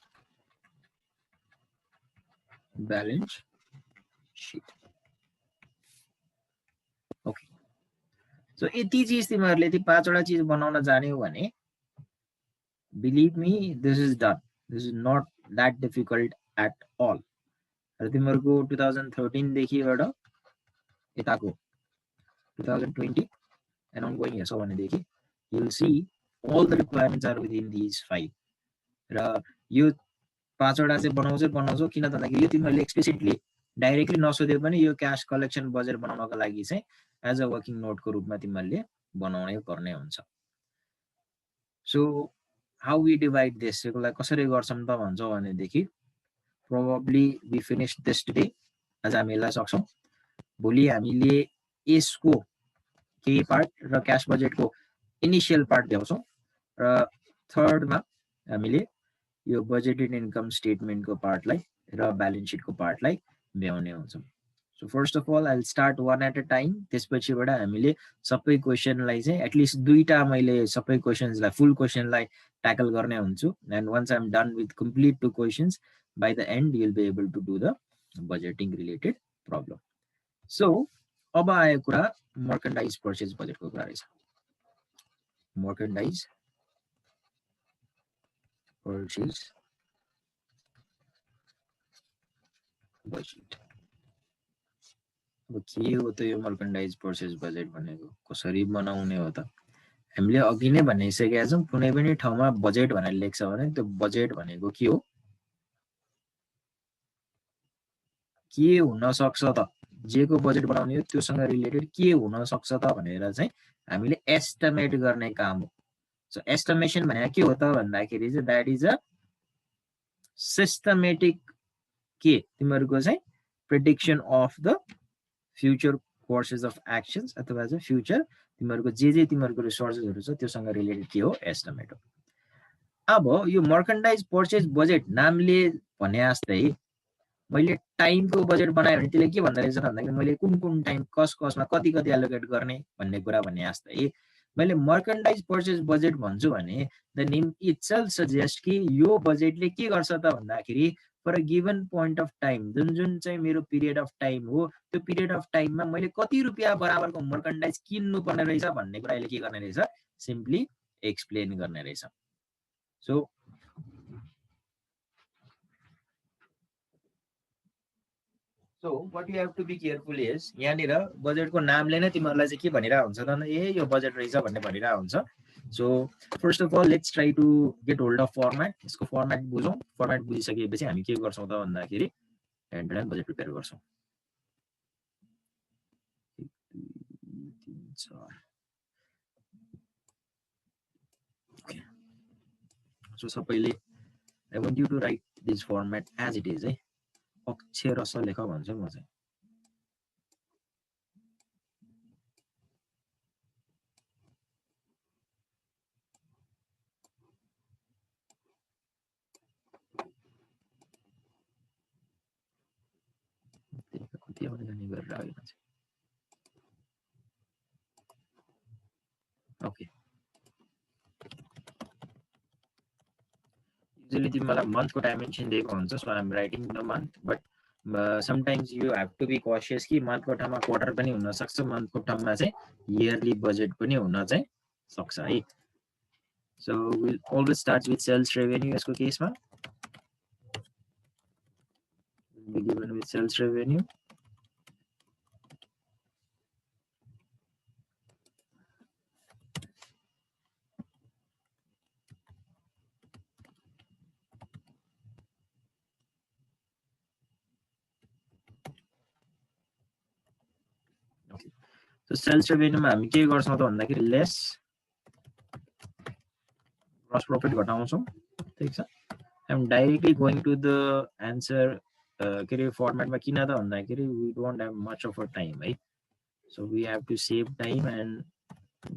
balance sheet. Okay, so यति चिज तिमीहरूले यति 5 वटा चिज बनाउन जान्यौ भने believe me this is done. This is not that difficult at all. र तिमीहरूको 2013 देखिबाट यताको 2020 and ongoing years भनेदेखि you will see all the requirements are within these 5. र यो 5 वटा चाहिँ बनाउँछौ किन त भन्दाखेरि यो तिमीहरूले एक्सप्लिसिटली डाइरेक्टली नसोधे पनि यो क्याश कलेक्सन बजेट बनाउनको लागि चाहिँ एज अ वर्किङ नोटको रूपमा तिमीहरूले बनाउनै पर्ने हुन्छ. So how we divide this, यसलाई कसरी गर्छौँ त भन्छौ भनेदेखि probably we finish this today, आज हामी यसलाई सक्छौँ. भोलि हामीले यसको केही पार्ट र क्याश बजेटको इनिसियल पार्ट भ्याउँछौँ र थर्डमा हामीले यो बजेटेड इन्कम स्टेटमेन्टको पार्टलाई र ब्यालेन्स सिटको पार्टलाई भ्याउने हुन्छौँ. So first of all I will start one at a time. त्यसपछिबाट हामीले सबै क्वेसनलाई चाहिँ एटलिस्ट 2टा मैले सबै क्वेसन्सलाई फुल क्वेसनलाई ट्याकल गर्ने हुन्छु. And once I am done with complete 2 questions by the end you will be able to do the budgeting related problem. So अब आयो कुरा मर्केन्डाइज पर्चेज बजेटको कुरा रहेछ. Merchandise purchase budget. अब के हो त यो मर्केन्डाइज पर्चेज बजेट भनेको, कसरी बनाउने हो त? हामीले अघि नै भनिसकेका छौँ कुनै पनि ठाउँमा बजेट भनेर लेख्छ भने त्यो बजेट भनेको के हो, के हुन सक्छ त, जेको बजेट बनाउने हो त्योसँग रिलेटेड के हुन सक्छ त भनेर चाहिँ हामीले एस्टिमेट गर्ने काम हो. सो एस्टिमेसन भनेको के हो त भन्दाखेरि चाहिँ द्याट इज अ सिस्टमेटिक के तिमीहरूको चाहिँ prediction of the future courses of actions अथवा चाहिँ फ्युचर तिमीहरूको जे तिमीहरूको रिसोर्सेसहरू छ त्योसँग रिलेटेड के हो, एस्टिमेट हो. अब यो मर्केन्डाइज पर्चेज बजेट नामले भने जस्तै मैले टाइमको बजेट बनाएँ भने त्यसले के भन्दो रहेछ भन्दाखेरि मैले कुन टाइम कसमा कति एलोकेट गर्ने भन्ने कुरा भने जस्तै मैले मर्कन्डाइज पर्चेस बजेट भन्छु भने द नेम इटसेल्फ सजेस्ट कि यो बजेटले के गर्छ त भन्दाखेरि for a given point of time जुन जुन चाहिँ मेरो पिरियड अफ टाइम हो त्यो पिरियड अफ टाइममा मैले कति रुपियाँ बराबरको मर्कन्डाइज किन्नु पर्ने रहेछ भन्ने कुरा अहिले के गर्ने रहेछ सिम्पली एक्सप्लेन गर्ने रहेछ so So what you have to be careful is यहाँनिर बजेटको नामले नै तिमीहरूलाई चाहिँ के भनिरहेको हुन्छ त ए यो बजेट रहेछ भन्ने भनिरहेको हुन्छ so first of all let's try to get hold of format यसको फर्मेट बुझौँ फर्मेट बुझिसकेपछि हामी के गर्छौँ त भन्दाखेरि हेड एन्ड बजेट प्रिपेयर गर्छौँ सो सबैले I want you to write this format as it is है अक्षरश लेख भन्छु म चाहिँ कति आउने जाने गरेर आयो मान्छे ओके युजुअली तिमीलाई मन्थको डाइमेन्सन दिएको हुन्छ so I am writing the month but sometimes you have to be cautious कि मन्थको ठाउँमा क्वार्टर पनि हुन सक्छ मन्थको ठाउँमा चाहिँ इयरली बजेट पनि हुन चाहिँ सक्छ है so will always start with sales revenue यसको केसमा be given with sales revenue okay so sales revenue मा हामी के गर्छौं त भन्दाखेरि लेस gross profit घटाउँछौं ठीक छ I am directly going to the answer format मा किन त भन्दाखेरि we don't have much of a time right so we have to save time and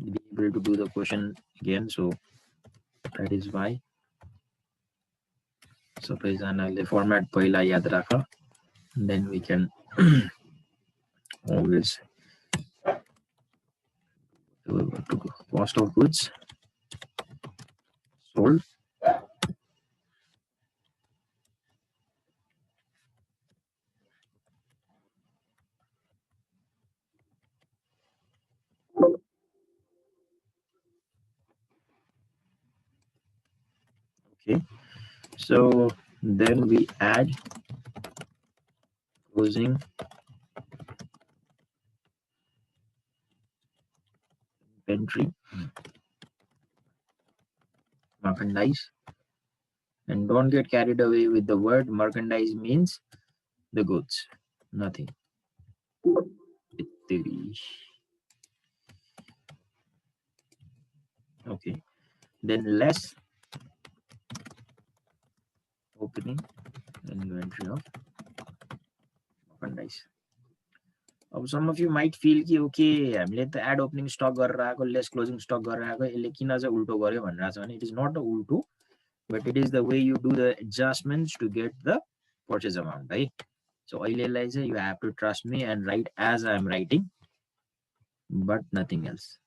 be able to do the question again so that is why सबैजनाले format पहिला याद राख then we can always to cost of goods sold okay so then we add closing inventory merchandise and don't get carried away with the word merchandise means the goods nothing okay then less opening inventory of merchandise some of you might feel कि okay हामीले त add opening stock गरेर आएको less closing stock गरेर आएको यसले किन चाहिँ उल्टो गर्यो भनेर छ भने it is not a उल्टो but it is the way you do the adjustments to get the purchase amount right so अहिलेलाई चाहिँ you have to trust me and write as I am writing but nothing else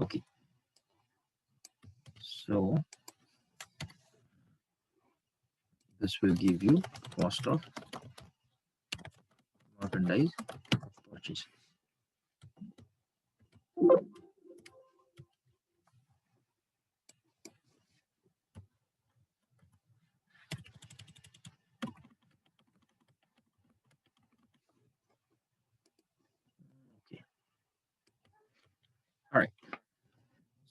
okay so this will give you cost of merchandise purchase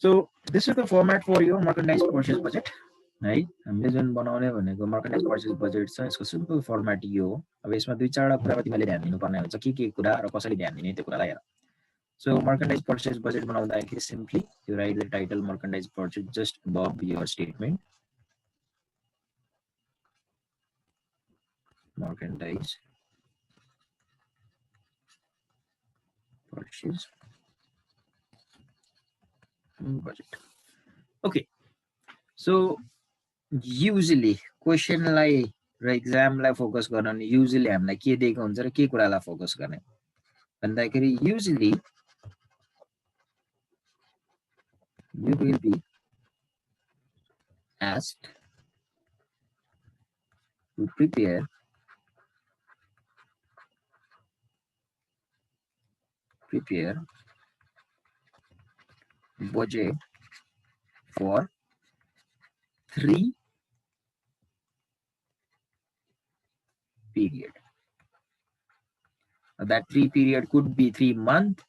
So this is the format for your merchandise purchase budget right हामीले जुन बनाउने भनेको merchandise purchase budget छ यसको simple format यो हो अब यसमा दुई चारवटा कुरा तिमीले ध्यान दिनुपर्ने हुन्छ के कुरा र कसरी ध्यान दिने त्यो कुरालाई हेर so merchandise purchase budget बनाउँदाखेरि simply you write the title merchandise purchase just above your statement merchandise purchase budget okay so usually question लाई र exam लाई फोकस गर्न usually हामीलाई के दिएको हुन्छ र के कुरालाई फोकस गर्ने भन्दाखेरि usually you will be asked to prepare budget for 3 period. That 3 period could be 3 months,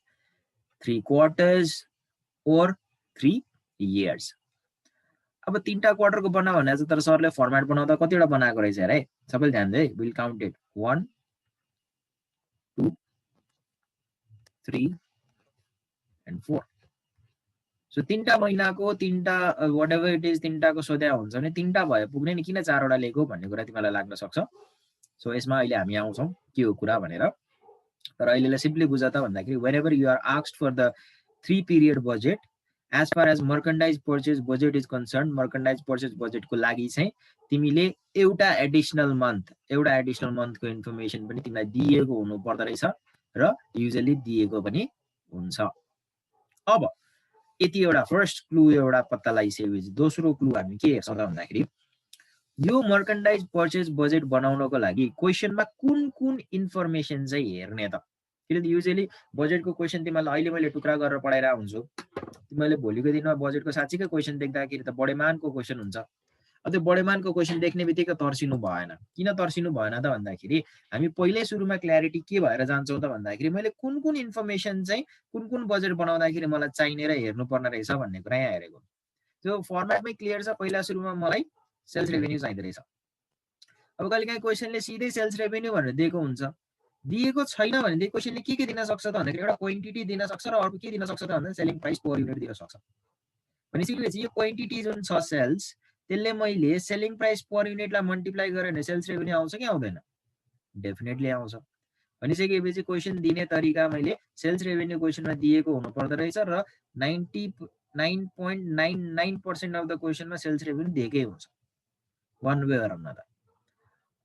3 quarters or 3 years. अब 3टा क्वार्टरको बना भनेको छ तर सरले फर्मेट बनाउँदा कतिवटा बनाएको रहेछ हेर है सबैले ध्यान दे will count it 1 2 3 and 4 so 3टा महिनाको 3टा whatever it is 3टाको सोध्या हुन्छ भने 3टा भए पुग्ने नि किन 4वटा लेखो भन्ने कुरा तिमीलाई लाग्न सक्छ सो यसमा अहिले हामी आउँछौं के हो कुरा भनेर तर अहिलेलाई सिम्पली बुझ त भन्दाखेरि whenever you are asked for the 3 period budget as far as merchandise purchase budget is concerned merchandise purchase budget को लागि चाहिँ तिमीले एउटा एडिशनल मन्थ को इन्फर्मेसन पनि तिमीलाई दिएको हुनु पर्दो रहेछ र युजुअली दिएको पनि हुन्छ अब यति एउटा फर्स्ट क्लु एउटा पत्ता लगाइसकेपछि दोस्रो क्लु हामी के हेर्छौं त भन्दाखेरि यो मर्कन्डाइज पर्चेज बजेट बनाउनको लागि क्वेशनमा कुन इन्फर्मेसन चाहिँ हेर्ने त किनकि युजुअली बजेटको क्वेशन तिमीलाई अहिले मैले टुक्रा गरेर पढाइरा हुन्छु तिमीले भोलिको दिनमा बजेटको साच्चीकै क्वेशन देख्दाखेरि त बडेमानको क्वेशन हुन्छ त्यो बडेमानको क्वेशन देख्ने बित्तिकै तर्सिनु भएन किन तर्सिनु भएन त भन्दाखेरि हामी पहिल्यै सुरुमा क्ल्यारिटी के भएर जान्छौं त भन्दाखेरि मैले कुन इन्फर्मेसन चाहिँ कुन बजेट बनाउँदाखेरि मलाई चाहिने र हेर्नु पर्ने रहेछ भन्ने कुरा यहाँ हेरेको त्यो फर्मेटमै क्लियर छ पहिला सुरुमा मलाई सेल्स रेभेन्यू चाहिँदै रहेछ अब कहिलेकाहीँ क्वेशनले सिधै सेल्स रेभेन्यू भनेर दिएको हुन्छ दिएको छैन भने त्यो क्वेशनले के दिन सक्छ त भन्दाखेरि एउटा क्वान्टिटी दिन सक्छ र अर्को के दिन सक्छ त भन्दा सेलिङ प्राइस पर युनिट दिन सक्छ भनेपछि यो क्वान्टिटी जुन छ सेल्स त्यसले मैले सेलिङ प्राइस पर युनिटलाई मल्टिप्लाई गरेर भने सेल्स रेभेन्यू आउँछ कि आउँदैन डेफिनेटली आउँछ भनिसकेपछि क्वेशन दिने तरिका मैले सेल्स रेभेन्यू क्वेशनमा दिएको हुनु पर्दो रहेछ र 99.99% अफ द क्वेशनमा सेल्स रेभेन्यू दिएकै हुन्छ वन वे अर अनदर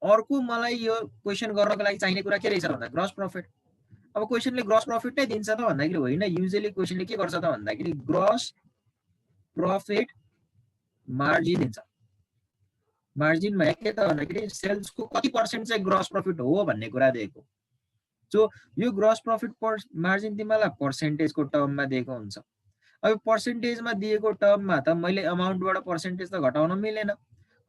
अर्को मलाई यो क्वेशन गर्नको लागि चाहिने कुरा के रहेछ भन्दा ग्रस प्रॉफिट अब क्वेशनले ग्रस प्रॉफिट नै दिन्छ त भन्दाखेरि होइन युजुअली क्वेशनले के गर्छ त भन्दाखेरि ग्रस प्रॉफिट मार्जिन दिन्छ मार्जिन भने के त भन्दाखेरि सेल्सको कति पर्सेन्ट चाहिँ ग्रस प्रॉफिट हो भन्ने कुरा दिएको सो यो ग्रस प्रॉफिट मार्जिन तिमीलाई पर्सेन्टेजको टर्ममा दिएको हुन्छ अब पर्सेन्टेजमा दिएको टर्ममा त मैले अमाउन्टबाट पर्सेन्टेज त घटाउन मिलेन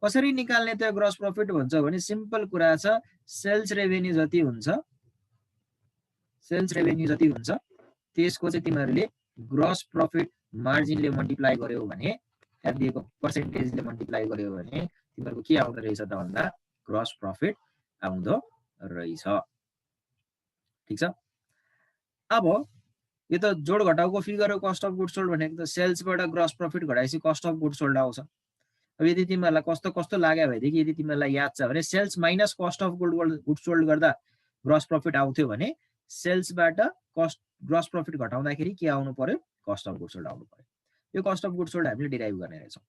कसरी निकाल्ने त ग्रस प्रॉफिट भन्छ भने सिम्पल कुरा छ सेल्स रेभेन्यू जति हुन्छ त्यसको चाहिँ तिमीहरुले ग्रस प्रॉफिट मार्जिनले मल्टिप्लाई गर्यो भने या दिएको पर्सेन्टेजले मल्टिप्लाई गर्यो भने तिमीहरुको के आउँदो रहेछ त भन्दा ग्रस प्रॉफिट आउँदो रहेछ ठीक छ अब यो त जोड घटाउको फिगर हो कस्ट अफ गुड्स सोल्ड भनेको त सेल्सबाट ग्रस प्रॉफिट घटाएपछि कस्ट अफ गुड्स सोल्ड आउँछ अब यदि तिमीहरुलाई कस्तो लाग्यो भनेदेखि यदि तिमीहरुलाई याद छ भने sales minus cost of goods sold गर्दा ग्रस प्रॉफिट आउँथ्यो भने सेल्सबाट ग्रस प्रॉफिट घटाउँदाखेरि के आउनु पर्यो कस्ट अफ गुड्स सोल्ड आउनु पर्यो यो कस्ट अफ गुड्स सोल्ड हामीले डिराइभ गर्ने रहेछौं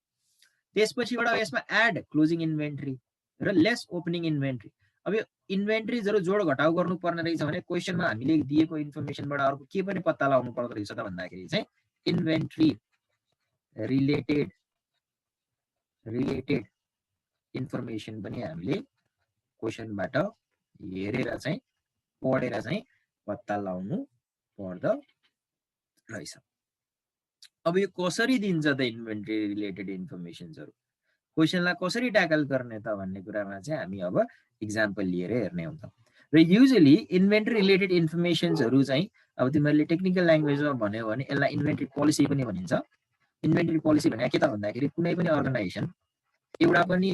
त्यसपछिबाट यसमा एड क्लोजिङ इन्भेन्टरी र लेस ओपनिङ इन्भेन्टरी अब यो इन्भेन्टरीजहरु जोड घटाउ गर्नु पर्ने रहेछ भने क्वेशनमा हामीले दिएको इन्फर्मेसनबाट अर्को के पनि पत्ता लगाउनु पर्दो रहेछ त भन्दाखेरि चाहिँ इन्भेन्टरी रिलेटेड इन्फर्मेसन पनि हामीले क्वेशनबाट हेरेर चाहिँ पढेर चाहिँ पत्ता लगाउनु पर्दो रहेछ अब यो कसरी दिन्छ त इन्भेन्टरी रिलेटेड इन्फर्मेसनहरु क्वेशनलाई कसरी ट्याकल गर्ने त भन्ने कुरामा चाहिँ हामी अब एक्जाम्पल लिएर हेर्ने हुन्छ र युजुअली इन्भेन्टरी रिलेटेड इन्फर्मेसनहरु चाहिँ अब तिमीहरुले टेक्निकल ल्याङ्ग्वेजमा भन्यो भने यसलाई इन्भेन्टरी पोलिसी पनि भनिन्छ इन्भेन्टरी पोलिसी भने के त भन्दाखेरि कुनै पनि अर्गनाइजेसन एउटा पनि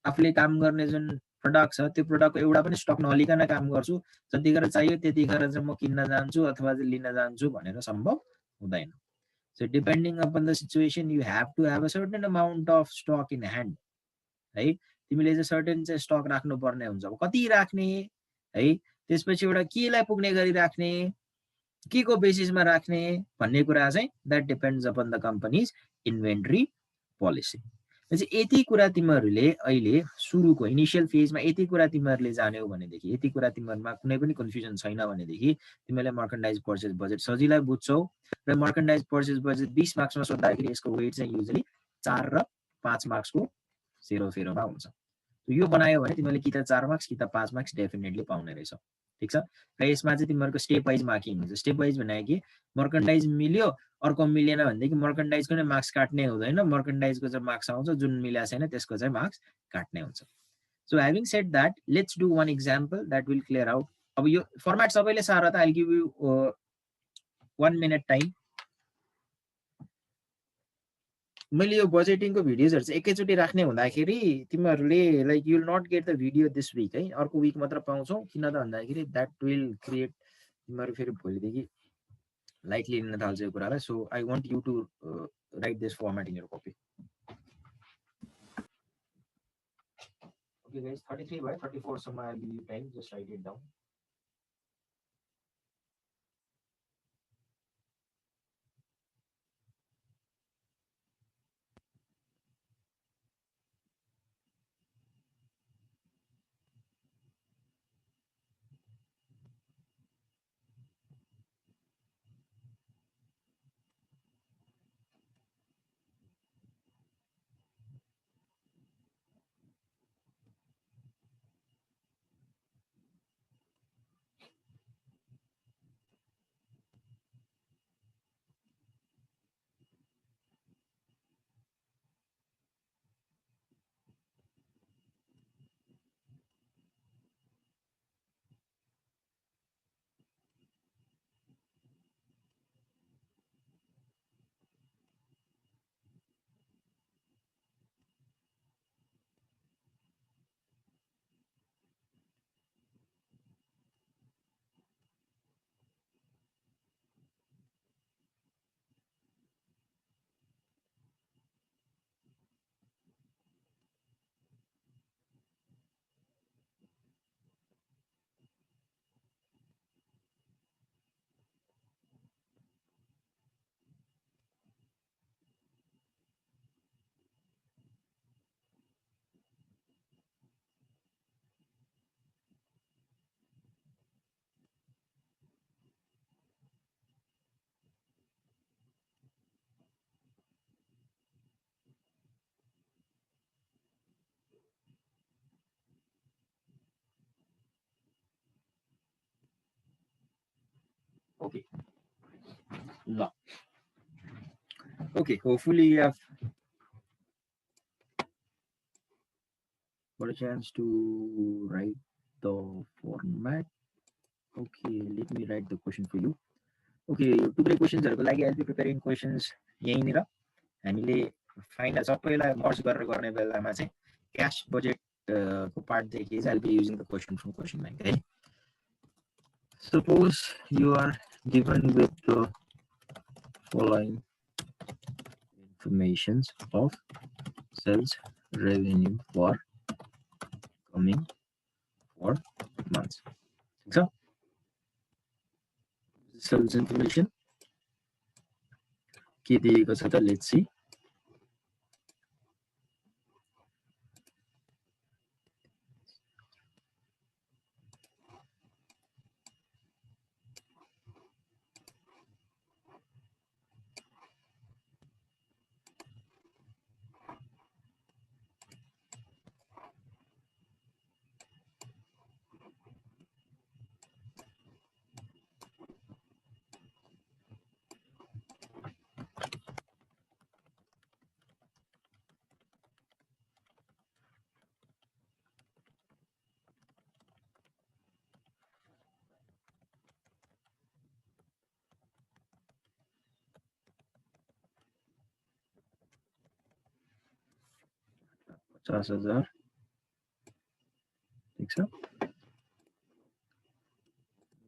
आफूले काम गर्ने जुन प्रोडक्ट छ त्यो प्रोडक्टको एउटा पनि स्टक नलिकन काम गर्छु जतिखेर चाहियो त्यतिखेर चाहिँ म किन्न जान्छु अथवा चाहिँ लिन जान्छु भनेर सम्भव हुँदैन So depending upon the situation, you have to have a certain amount of stock in hand, right? तिमीले चाहिँ सर्टेन चाहिँ स्टक राख्नु पर्ने हुन्छ अब कति राख्ने है त्यसपछि एउटा केलाई पुग्ने गरी राख्ने के को बेसिसमा राख्ने भन्ने कुरा चाहिँ that depends upon the company's inventory policy. यति कुरा तिमीहरूले अहिले सुरुको इनिशियल फेजमा यति कुरा तिमीहरूले जान्यौ भनेदेखि, यति कुरा तिमीहरूमा कुनै पनि कन्फ्युजन छैन भनेदेखि तिमीले मर्कन्डाइज पर्चेस बजेट सजिलै बुझ्छौ। र मर्कन्डाइज पर्चेस बजेट 20 मार्क्समा सोद्धाखेरि यसको वेट चाहिँ युजली 4 र 5 मार्क्सको 0-0मा हुन्छ। यो बनायो भने तिमीले कि त 4 मार्क्स कि त 5 मार्क्स डेफिनेटली पाउने रहेछौ। ठीक छ। र यसमा चाहिँ तिमीहरूको स्टेप वाइज मार्किङ हुन्छ। स्टेप वाइज भनेको कि मर्कन्डाइज मिल्यो, अर्को मिलेन भनेदेखि मर्कन्डाइजको नै मार्क्स काट्ने हुँदैन, मर्कन्डाइजको चाहिँ मार्क्स आउँछ, जुन मिलेको छैन त्यसको चाहिँ मार्क्स काट्ने हुन्छ। So having said that, let's do one example that will clear out. अब यो फर्मेट सबैले साह्रो त, I give you 1 minute time. मैले यो बजेटिङको भिडियोजहरु चाहिँ एकैचोटि राख्ने हुँदाखेरि तिमीहरूले like you will not get the video this week है, अर्को विक मात्र पाउँछौ। किन त भन्दाखेरि द्याट विल क्रिएट, तिमीहरू फेरि भोलिदेखि लाइटली लिन थाल्छ यो कुरालाई। So I want you to write this format in your copy. Okay guys, 33 by 34 सम्म I give you time, just write it down. Okay. No. Okay, hopefully you have got a chance to write the format. Okay, let me write the question for you. Okay, टुक्रे क्वेशन्सहरुको लागि I'll be preparing questions यहीँनिर हामीले find सबैलाई मर्ज गरेर गर्ने बेलामा चाहिँ cash budget को part देखि चाहिँ I'll be using the question from question bank है. Suppose you are given with the following informations of sales revenue for coming 4 months. So, sales information. Let's see.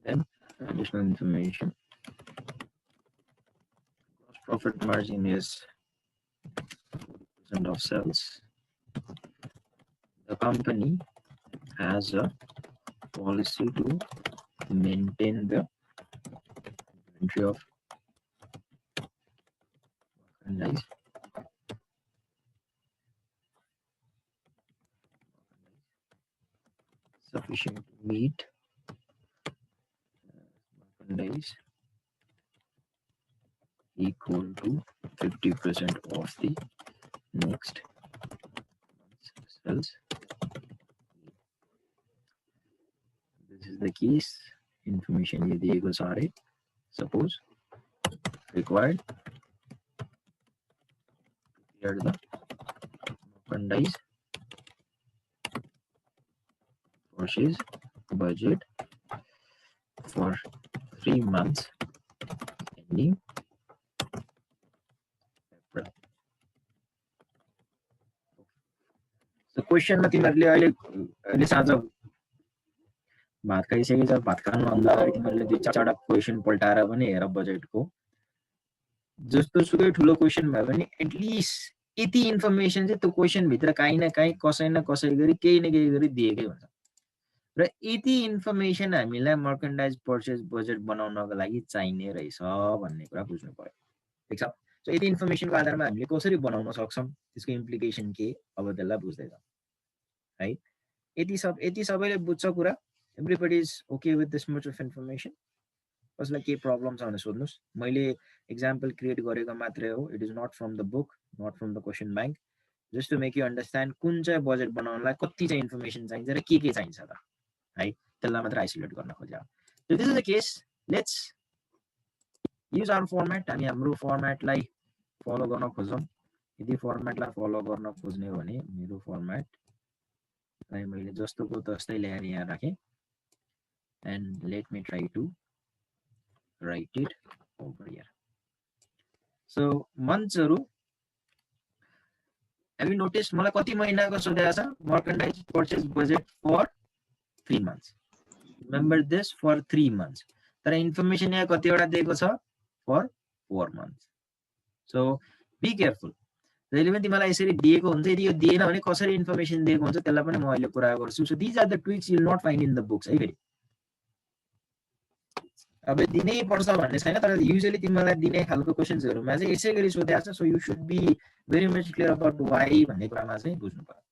Then additional information. Gross profit margin is % of sales. The company has a policy to maintain the inventory of merchandise sufficient meat merchandise equal to 50% of the next month's sales. This is the keys information ये दिएको छ अरे suppose required here the merchandise purchase budget for 3 months ending April. So question मा तिमीहरुले अहिले साँझ भात खाइसकेछ भात खानुभन्दा अगाडि तिमीहरुले दुई चारवटा क्वेशन पल्टाएर पनि हेर बजेटको जस्तो सुकै ठुलो क्वेशन भयो भने एटलिस्ट यति इन्फर्मेसन चाहिँ त्यो क्वेशन भित्र काहीँ न काहीँ कसै न कसै गरी केही न केही गरी दिएकै हुन्छ र यति इन्फर्मेसन हामीलाई मर्केन्डाइज पर्चेज बजेट बनाउनको लागि चाहिने रहेछ भन्ने कुरा बुझ्नु पर्यो ठीक छ सो यति इन्फर्मेसनको आधारमा हामीले कसरी बनाउन सक्छौं त्यसको इम्प्लिकेसन के अब त्यसलाई बुझ्दै जाउँ है यति सबैले बुझ्छ कुरा everybody is okay with this much of information कसलाई के प्रब्लम छ भने सोध्नुस् मैले एक्जाम्पल क्रिएट गरेको मात्रै हो it is not from the book not from the question bank just to make you understand कुन चाहिँ बजेट बनाउनलाई कति चाहिँ इन्फर्मेसन चाहिन्छ र के चाहिन्छ त है त्यसलाई मात्र आइसोलेट गर्न खोज्या so this is the case let's use our format हामी हाम्रो फर्मेटलाई फलो गर्न खोजौं यदि फर्मेटलाई फलो गर्न खोज्ने हो भने मेरो फर्मेटलाई मैले जस्तोको तस्तै ल्याएर यहाँ राखेँ and let me try to write it over here. So months have you noticed मलाई कति महिनाको सोधेको छ merchandise purchase budget for 3 months. Remember this for 3 months. तर इन्फर्मेसन यहाँ कतिवटा दिएको छ for 4 months. So be careful. जहिले पनि तिमीलाई यसरी दिएको हुन्छ यदि यो दिएन भने कसरी इन्फर्मेसन दिएको हुन्छ त्यसलाई पनि म अहिले कुरा गर्छु. So these are the tweaks you will not find in the books है फेरि अब दिनै पर्छ भन्ने छैन तर युजुअली तिमीलाई दिने खालको क्वेशन्सहरुमा चाहिँ यसै गरी सोधेको छ so you should be very much clear about why भन्ने कुरामा चाहिँ बुझ्नु पर्यो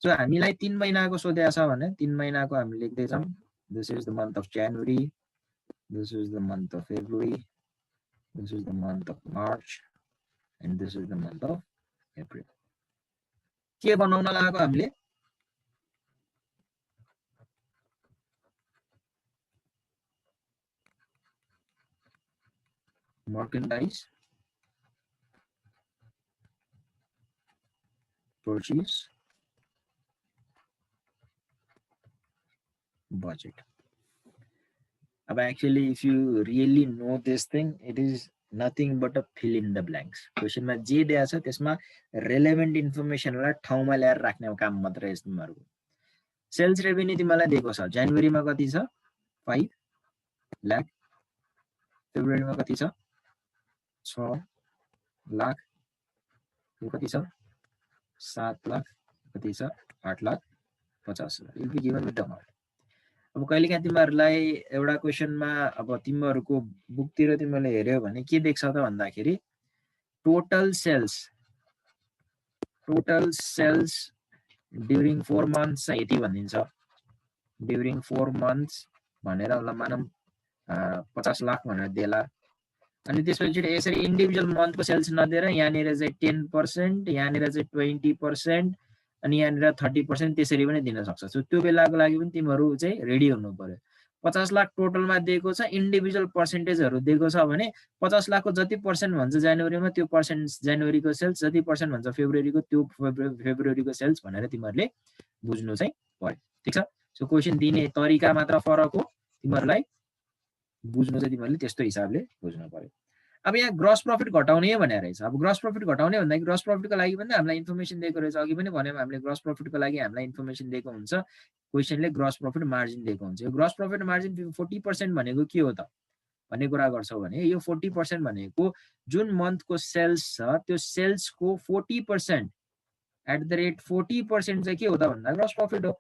सो हामीलाई 3 महिनाको सोधेको छ भने 3 महिनाको हामी लेख्दै छौं this is the month of January this is the month of February this is the month of March and this is the month of April के बनाउन लागेको हामीले merchandise purchase budget अब actually if you really know this thing it is nothing but a fill in the blanks question मा जे दिएको छ त्यसमा relevant information लाई ठाउँमा ल्याएर राख्ने काम मात्र हो तिमीहरुको सेल्स रेभेन्यू तिमीलाई दिएको छ जनवरीमा कति छ 5 लाख फेब्रुअरीमा कति छ 6 लाख यो कति छ 7 लाख कति छ 8 लाख 50 हजार will be given with the amount अब कहिलेकाहीँ तिमीहरुलाई एउटा क्वेशनमा अब तिमीहरुको बुकतिर तिमीले हेर्यौ भने के देख्छ त भन्दाखेरि टोटल सेल्स ड्युरिङ 4 मन्थ्स यति भनिन्छ ड्युरिङ 4 मन्थ्स भनेर होला मानौं 50 लाख भनेर देला अनि त्यसपछि यसरी इन्डिभिजुअल मन्थको सेल्स नदिएर यहाँनिर चाहिँ 10% यहाँनिर चाहिँ 20% अनि यहाँनिर 30% त्यसरी पनि दिन सक्छ सो त्यो बेलाको लागि पनि तिमीहरु चाहिँ रेडी हुनु पर्यो 50 लाख टोटलमा दिएको छ इन्डिभिजुअल पर्सेन्टेजहरु दिएको छ भने 50 लाखको जति पर्सेन्ट भन्छ जनवरीमा त्यो पर्सेन्ट जनवरीको सेल्स जति पर्सेन्ट भन्छ फेब्रुअरीको त्यो फेब्रुअरीको सेल्स भनेर तिमीहरुले बुझ्नु चाहिँ पर्यो ठीक छ सो क्वेशन दिने तरिका मात्र फरक हो तिमीहरुलाई बुझ्नु चाहिँ तिमीहरुले त्यस्तो हिसाबले बुझ्नु पर्यो अब यहाँ ग्रस प्रॉफिट घटाउने भनेर रहेछ अब ग्रस प्रॉफिट घटाउने भन्दा ग्रस प्रॉफिटको लागि पनि हामीलाई इन्फर्मेसन दिएको रहेछ अघि पनि भनेम हामीले ग्रस प्रॉफिटको लागि हामीलाई इन्फर्मेसन दिएको हुन्छ क्वेशनले ग्रस प्रॉफिट मार्जिन दिएको हुन्छ यो ग्रस प्रॉफिट मार्जिन 40% भनेको के हो त भन्ने कुरा गर्छौ भने यो 40% भनेको जुन मन्थको सेल्स छ त्यो सेल्सको 40% एट द रेट 40% चाहिँ के हो त भन्दा ग्रस प्रॉफिट हो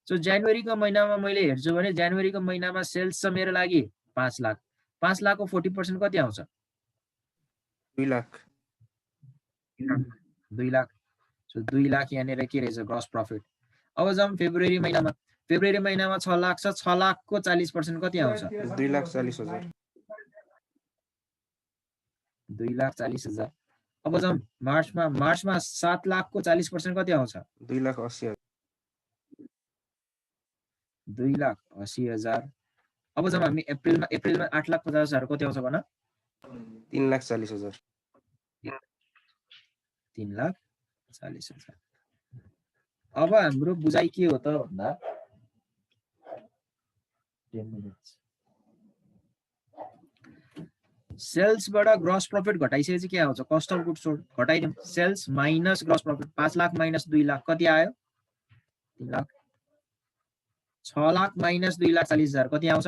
सो जनवरीको महिनामा मैले हेर्छु भने जनवरीको महिनामा सेल्स छ मेरो लागि 5 लाख 5 लाखको 40% कति आउँछ 2 लाख 2 लाख सो 2 लाख यहाँनिर के रहेछ ग्रस प्रॉफिट अब जाम फेब्रुअरी फेब्रुअरी महिनामा 6 लाख छ, 6 लाखको 40% कति आउँछ? 2,40,000 2,40,000। अब जाउँ मार्चमा 7 लाखको 40% कति आउँछ? 2,80,000 2,80,000। अब जाउँ हामी एप्रिलमा 8,50,000 कति आउँछ भन? 3,40,000 3,40,000। अब हाम्रो बुझाइ के हो त भन्दा 10 मिनेट्स सेल्सबाट ग्रस प्रफिट घटाइसकेपछि के आउँछ? कस्ट अफ गुड्स सोल्ड घटाइदिउँ। Sales minus gross profit 5 lakh minus 2 lakh कति आयो? 3 लाख। 6 लाख माइनस 2,40,000 कति आउँछ?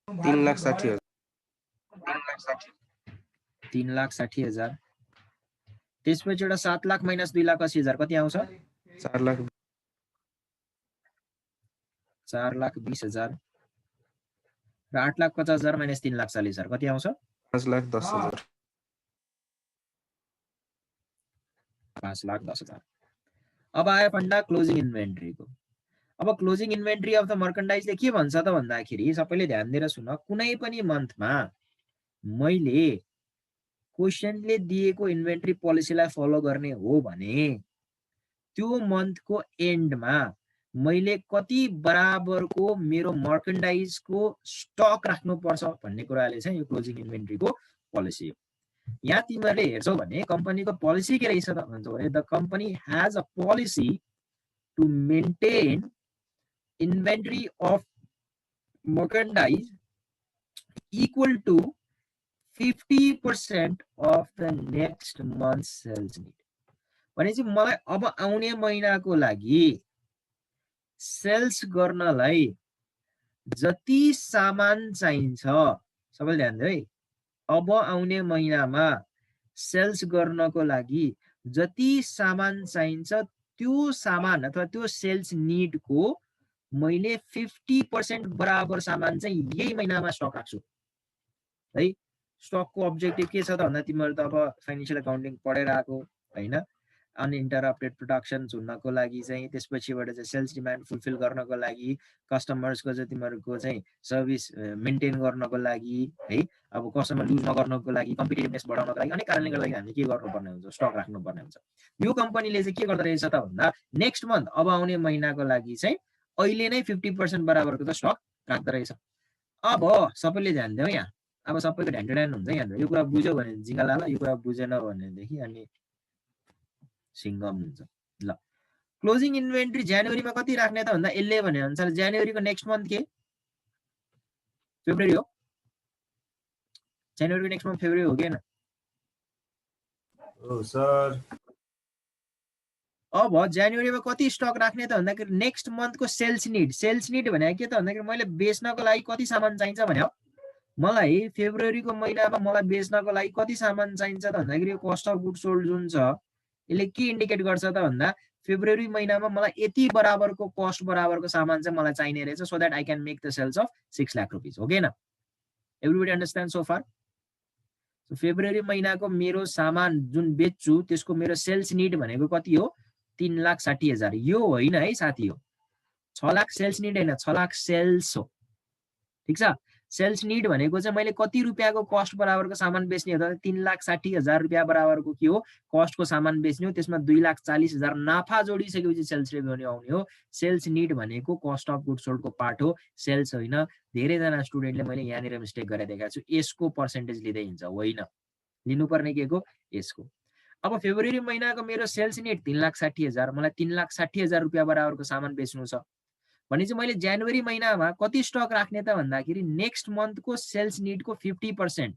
3,60,000 3,60,000। त्यसपछि एउटा 7 लाख माइनस 2,80,000 कति आउँछ? 4,20,000। र 8,50,000 माइनस 3,40,000 कति आउँछ? 5,10,000 5,10,000। अब आयो फन्डा क्लोजिङ इन्भेन्ट्रीको। अब क्लोजिङ इन्भेन्ट्री अफ द मर्कन्डाइजले के भन्छ त भन्दाखेरि सबैले ध्यान दिएर सुन, कुनै पनि मन्थमा मैले क्वेशनले दिएको इन्भेन्ट्री पोलिसीलाई फलो गर्ने हो भने त्यो मन्थको एन्डमा मैले कति बराबरको मेरो मर्कन्डाइजको स्टक राख्नुपर्छ भन्ने कुराले चाहिँ यो क्लोजिङ इन्भेन्ट्रीको पोलिसी हो। यहाँ तिमीहरूले हेर्छौ भने कम्पनीको पोलिसी के रहेछ त भन्छौ भने the company has a policy to maintain inventory of merchandise equal to 50% of the next month sales need. भनेपछि मलाई अब आउने महिनाको लागि सेल्स गर्नलाई जति सामान चाहिन्छ, सबैले ध्यान दियो है, अब आउने महिनामा सेल्स गर्नको लागि जति सामान चाहिन्छ त्यो सामान अथवा त्यो सेल्स निडको मैले 50% बराबर सामान चाहिँ यही महिनामा स्टक राख्छु है। स्टकको अब्जेक्टिभ के छ त भन्दा तिमीहरू त अब फाइनेन्शियल अकाउन्टिङ पढेर आएको हैन, अनइन्टरप्टेड प्रोडक्सन्स हुनको लागि चाहिँ त्यसपछिबाट चाहिँ सेल्स डिमान्ड फुलफिल गर्नको लागि कस्टमर्सको चाहिँ तिमीहरूको चाहिँ सर्भिस मेन्टेन गर्नको लागि है, अब कस्टमर लुज नगर्नको लागि कम्पिटिटिभनेस बढाउनको लागि अनेक कारणले गर्दा हामीले के गर्नुपर्ने हुन्छ? स्टक राख्नुपर्ने हुन्छ। यो कम्पनीले चाहिँ के गर्दो रहेछ त भन्दा नेक्स्ट मन्थ अब आउने महिनाको लागि चाहिँ अहिले नै 50% बराबरको त स्टक राख्दो रहेछ। अब सबैले ध्यान दियो यहाँ, अब सबैको ढ्यान हुन्छ यहाँ। यो कुरा बुझ्यो भने जिङ्गा लाला, यो कुरा बुझेन भनेदेखि अनि सिङ्गम हुन्छ। ल क्लोजिङ इन्भेन्ट्री जनवरीमा कति राख्ने त भन्दा यसले भने अनुसार जनवरीको नेक्स्ट मन्थ के? फेब्रुअरी हो। जनवरीको नेक्स्ट मन्थ फेब्रुअरी हो कि हैन? हो सर। अब जनवरीमा कति स्टक राख्ने त भन्दाखेरि नेक्स्ट मन्थको सेल्स निड भने के त भन्दाखेरि मैले बेच्नको लागि कति सामान चाहिन्छ भने मलाई फेब्रुअरीको महिनामा मलाई बेच्नको लागि कति सामान चाहिन्छ त भन्दाखेरि यो कस्ट अफ गुड्स सोल्ड जुन छ यसले के इन्डिकेट गर्छ त भन्दा फेब्रुअरी महिनामा मलाई यति बराबरको कस्ट बराबरको सामान चाहिँ मलाई चाहिने रहेछ so that I can make the sales of 6 lakh rupees. हो कि न? Everybody understand so far? So February महिनाको मेरो सामान जुन बेच्छु त्यसको मेरो सेल्स निड भनेको कति हो? 3,60,000। यो होइन है साथी, हो 6 लाख सेल्स निड होइन, 6 लाख सेल्स हो। ठिक छ? सेल्स निड भनेको चाहिँ मैले कति रुपियाँको कस्ट बराबरको सामान बेच्ने हो त 3,60,000 रुपियाँ बराबरको के हो? कस्टको सामान बेच्ने हो। त्यसमा 2,40,000 नाफा जोडिसकेपछि सेल्स रेभेन्यू आउने हो। सेल्स निड भनेको कस्ट अफ गुड्स सोल्डको पार्ट हो, सेल्स होइन। धेरैजना स्टुडेन्टले मैले यहाँनिर मिस्टेक गरेर देखाएको छु, यसको पर्सेन्टेज लिँदै हिँड्छ, होइन। लिनुपर्ने के को? यसको। अब फेब्रुअरी महिनाको मेरो सेल्स निड 3,60,000, मलाई 3,60,000 रुपियाँ बराबरको सामान बेच्नु छ भनेपछि मैले जनवरी महिनामा कति स्टक राख्ने त भन्दाखेरि नेक्स्ट मन्थको सेल्स निडको 50%।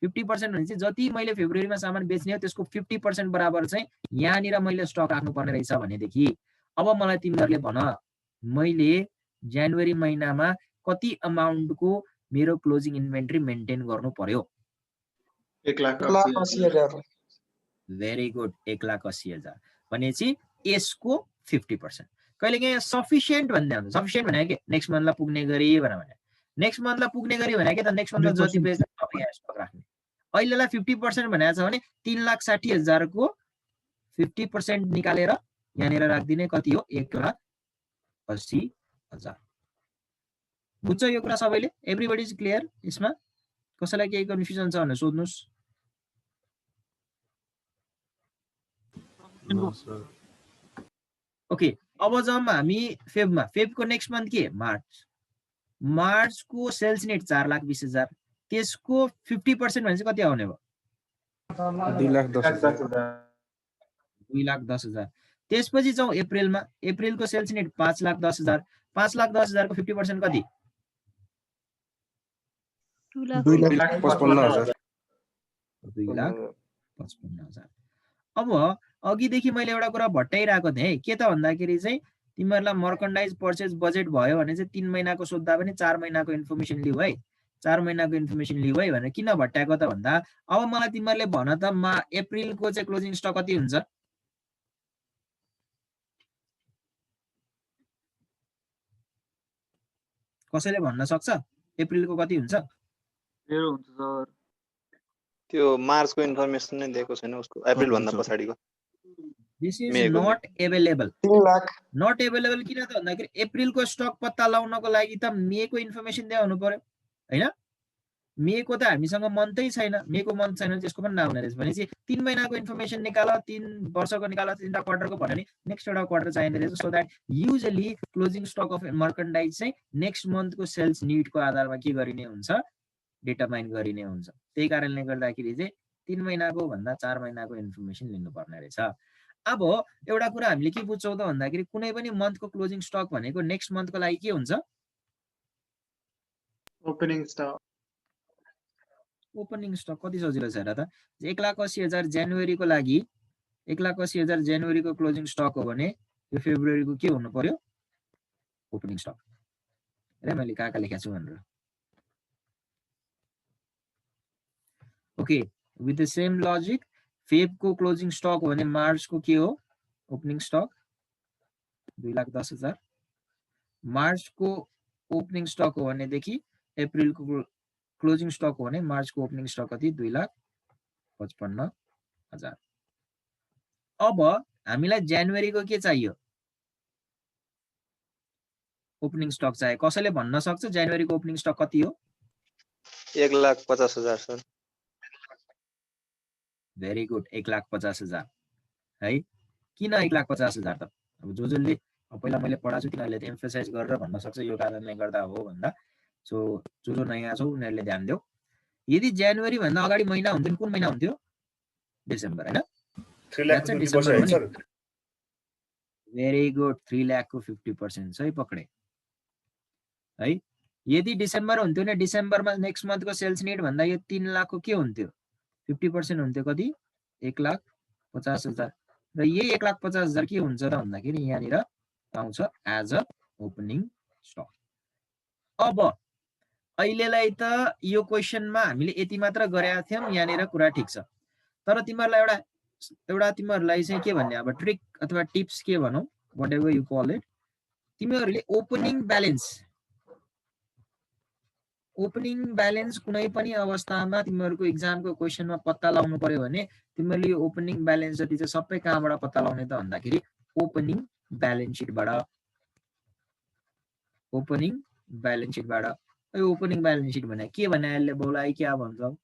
50% भने चाहिँ जति मैले फेब्रुअरीमा सामान बेच्ने हो त्यसको 50% बराबर चाहिँ यहाँनिर मैले स्टक राख्नुपर्ने रहेछ भनेदेखि अब मलाई तिमीहरूले भन मैले जनवरी महिनामा कति अमाउन्टको मेरो क्लोजिङ इन्भेन्ट्री मेन्टेन गर्नु पर्यो? 1,80,000। भेरी गुड, 1,80,000 भनेपछि यसको 50%। कहिलेकाहीँ सफिसियन्ट भन्ने हुन्छ। सफिसियन्ट भने के? नेक्स्ट मन्थलाई पुग्ने गरी भने नेक्स्ट मन्थलाई पुग्ने गरी भने के त नेक्स्ट मन्थमा जति बेच्ने सबै यहाँ स्टक राख्ने। अहिलेलाई 50% भनेको छ भने 3,60,000 को 50% निकालेर यहाँनिर राखिदिने कति हो? 1,80,000 80,000। बुझ्छ यो कुरा सबैले? Everybody is clear? यसमा कसैलाई केही कन्फ्युजन छ भने सोध्नुस्। ओके, अब जाउँ हामी फेबमा। फेबको नेक्स्ट मन्थ के? मार्च। मार्चको सेल्स नेट 4,20,000, त्यसको 50% भने चाहिँ कति आउने भयो? 2,10,000। 2,10,000। त्यसपछि जाउँ अप्रिलमा। अप्रिलको सेल्स नेट 5,10,000, 5,10,000 को 50% कति? 2,55,000। 2,55,000। अब अघिदेखि मैले एउटा कुरा भट्टाइरहेको थिएँ के त भन्दाखेरि चाहिँ तिमीहरूलाई मर्कन्डाइज पर्चेज बजेट भयो भने चाहिँ 3 महिनाको सोद्धा पनि 4 महिनाको इन्फर्मेसन लिऊ है, 4 महिनाको इन्फर्मेसन लिऊ है भनेर किन भट्टाएको त भन्दा अब मलाई तिमीहरूले भन त अप्रिलको चाहिँ क्लोजिङ स्टक कति हुन्छ? कसैले भन्न सक्छ अप्रिलको कति हुन्छ? 0 हुन्छ सर। त्यो मार्चको इन्फर्मेसन नै दिएको छैन उसको, अप्रिल भन्दा पछाडिको। This is not available. 3 lakh not available किन त भन्दाखेरि अप्रिलको स्टक पत्ता लगाउनको लागि त मेको इन्फर्मेसन दिया हुनु पर्यो हैन? मेको त हामीसँग मन्थै छैन, मेको मन्थ छैन, त्यसको पनि नआउने रहेछ भनेपछि 3 महिनाको इन्फर्मेसन निकाल, 3 वर्षको निकाल, 3टा क्वार्टरको भन्यो भने नेक्स्ट एउटा क्वार्टर चाहिने रहेछ। So that usually closing stock of merchandise चाहिँ नेक्स्ट मन्थको सेल्स निडको आधारमा के गरिने हुन्छ? डिटरमाइन गरिने हुन्छ। त्यही कारणले गर्दाखेरि चाहिँ 3 महिनाको भन्दा 4 महिनाको इन्फर्मेसन लिनुपर्ने रहेछ। अब एउटा कुरा हामीले के बुझ्छौँ त भन्दाखेरि कुनै पनि मन्थको क्लोजिङ स्टक भनेको नेक्स्ट मन्थको लागि के हुन्छ? Opening stock. ओपनिङ स्टक कति सजिलो छ हेर त। 1,80,000 जनवरीको लागि 1,80,000 जनवरीको क्लोजिङ स्टक हो भने यो फेब्रुअरीको के हुनु पर्यो? Opening stock. हेर मैले कहाँ लेखेको छु भनेर। Okay, with the same logic फेबको क्लोजिङ स्टक हो भने मार्चको के हो? Opening stock 2,10,000। मार्चको ओपनिङ स्टक हो भनेदेखि अप्रिलको क्लोजिङ स्टक हो भने मार्चको ओपनिङ स्टक कति? 2,55,000। अब हामीलाई जनवरीको के चाहियो? ओपनिङ स्टक चाहियो। कसैले भन्न सक्छ जनवरीको ओपनिङ स्टक कति हो? 1,50,000 सर। भेरी गुड, 1,50,000 है। किन 1,50,000 त? अब जसले पहिला मैले पढाएको छु तिनीहरूले त एम्फसाइज गरेर भन्न सक्छ यो कारणले गर्दा हो भन्दा। सो जो नयाँ छौ उनीहरूले ध्यान देऊ। यदि जनवरी भन्दा अगाडि महिना हुन्थ्यो कुन महिना हुन्थ्यो? डिसेम्बर हैन? 3 लाख को 50% है सर। भेरी गुड, 3 लाखको 50% है पक्रे है। यदि डिसेम्बर हुन्थ्यो भने डिसेम्बरमा नेक्स्ट मन्थको सेल्स निड भन्दा यो 3 लाखको के हुन्थ्यो? 50% हुन्थ्यो कति? 1,50,000। र यही 1,50,000 के हुन्छ त भन्दाखेरि यहाँनिर आउँछ एज अ ओपनिङ स्टक। अब अहिलेलाई त यो क्वेशनमा हामीले यति मात्र गरेका थियौं, यहाँनिर कुरा ठिक छ। तर तिमीहरूलाई एउटा तिमीहरूलाई चाहिँ के भन्ने अब ट्रिक अथवा टिप्स के भनौं, whatever you call it, तिमीहरूले ओपनिङ ब्यालेन्स कुनै पनि अवस्थामा तिमीहरूको इक्जामको क्वेशनमा पत्ता लगाउनु पर्यो भने तिमीहरूले यो ओपनिङ ब्यालेन्स जति चाहिँ सबै कहाँबाट पत्ता लगाउने त भन्दाखेरि ओपनिङ ब्यालेन्स सिटबाट। ओपनिङ ब्यालेन्स सिटबाट। यो ओपनिङ ब्यालेन्स सिट भने के भने यसले बोलाइ क्या भन्छौ?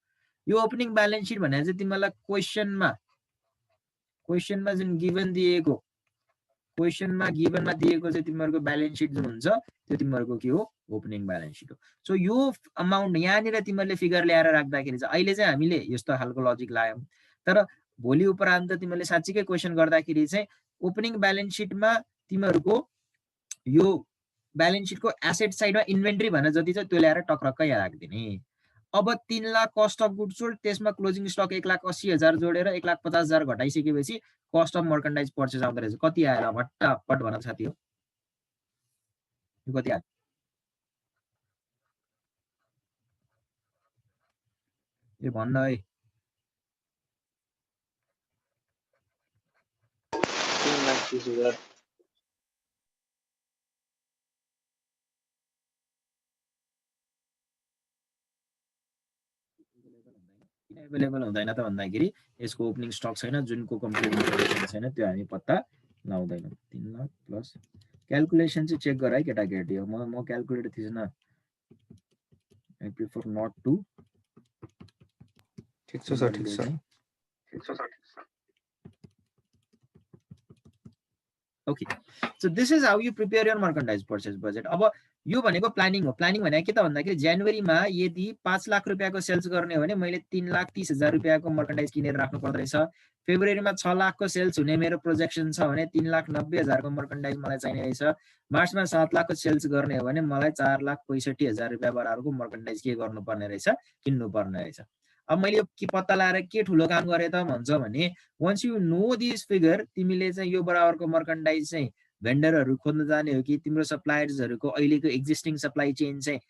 यो ओपनिङ ब्यालेन्स सिट भने चाहिँ तिमीलाई क्वेशनमा जुन गिभन दिएको चाहिँ तिमीहरूको ब्यालेन्स सिट जुन हुन्छ त्यो तिमीहरूको के हो? ओपनिङ ब्यालेन्स सिट हो। सो यो अमाउन्ट यहाँनिर तिमीहरूले फिगर ल्याएर राख्दाखेरि चाहिँ अहिले चाहिँ हामीले यस्तो खालको लजिक लायौं, तर भोलि उपरान्त तिमीहरूले साच्चीकै क्वेशन गर्दाखेरि चाहिँ ओपनिङ ब्यालेन्स सिटमा तिमीहरूको यो ब्यालेन्स सिटको एसेट साइडमा इन्भेन्ट्री भनेर जति छ त्यो ल्याएर टक्रक्कै राख्दिने। अब 3 lakh cost of goods sold, त्यसमा क्लोजिङ स्टक 1,80,000 जोडेर 1,50,000 घटाइसकेपछि कस्ट अफ मर्कन्डाइज पर्चेज आउँदो रहेछ। कति आयो फटाफट भन साथी हो? यो कति आयो? यो भन्न है। 3,30,000। एभाइलेबल हुँदैन त भन्दाखेरि यसको ओपनिङ स्टक छैन, जुनको कम्प्लिट इन्फर्मेसन छैन त्यो हामी पत्ता लगाउँदैनौँ। 3 लाख प्लस क्याल्कुलेसन चाहिँ चेक गर है केटाकेटी हो म क्याल्कुलेटर थिच्न आई प्रिफर नट टु ठिक छ सर, ठिक छ। Okay, so this is how you prepare your merchandise purchase budget. अब यो भनेको प्लानिङ हो। प्लानिङ भनेको के त भन्दाखेरि जनवरीमा यदि 5 लाख रुपैयाँको सेल्स गर्ने हो भने मैले 3,30,000 रुपैयाँको मर्चेन्डाइज किनेर राख्नु पर्दो रहेछ। फेब्रुअरीमा 6 लाखको सेल्स हुने मेरो प्रोजेक्सन छ भने 3,90,000 को मर्चेन्डाइज मलाई चाहिने रहेछ। मार्चमा 7 लाखको सेल्स गर्ने हो भने मलाई 4,65,000 रुपैयाँ बराबरको मर्चेन्डाइज के गर्नुपर्ने रहेछ, किन्नु पर्ने रहेछ। अब मैले यो के पत्ता लगाएर के ठुलो काम गरे त भन्छ भने once you know these figure तिमीले चाहिँ यो बराबरको मर्चेन्डाइज चाहिँ भेन्डरहरु खोज्न जाने हो कि तिम्रो सप्लायर्सहरुको अहिलेको एक्जिस्टिङ सप्लाई चेन चाहिँ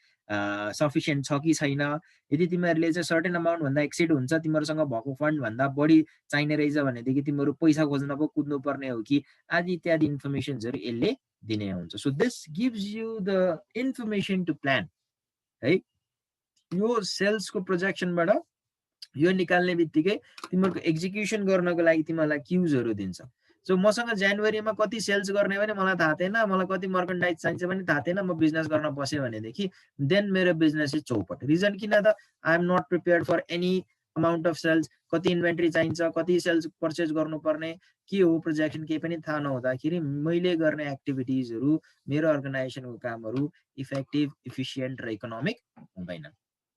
सफिसिएन्ट छ कि छैन। यदि तिमीहरुले चाहिँ सर्टेन अमाउन्ट भन्दा एक्सिड हुन्छ, तिमीहरुसँग भएको फन्ड भन्दा बढी चाहिने रहेछ भनेदेखि तिमीहरु पैसा खोज्न पो कुद्नु पर्ने हो कि आदि इत्यादि इन्फर्मेसनहरु यसले दिने हुन्छ। So this gives you the information to plan है। यो सेल्सको प्रोजेक्सनबाट यो निकाल्ने बित्तिकै तिमीहरुको एक्जिक्युसन गर्नको लागि तिमीहरुलाई क्युजहरु दिन्छ। सो मसँग जनवरीमा कति सेल्स गर्ने भने मलाई थाहा थिएन, मलाई कति मर्चेन्डाइज चाहिन्छ भने थाहा थिएन, म बिजनेस गर्न बसे भनेदेखि देन मेरो बिजनेस इज चौपट। रिजन किन त I am not prepared for any amount of sales, कति इन्भेन्टरी चाहिन्छ, कति सेल्स पर्चेज गर्नुपर्ने के हो प्रोजेक्सन केही पनि थाहा नहुँदाखेरि मैले गर्ने एक्टिभिटिजहरु मेरो अर्गनाइजेसनको कामहरु इफेक्टिभ, इफिसिएन्ट र इकोनोमिक हुँदैन।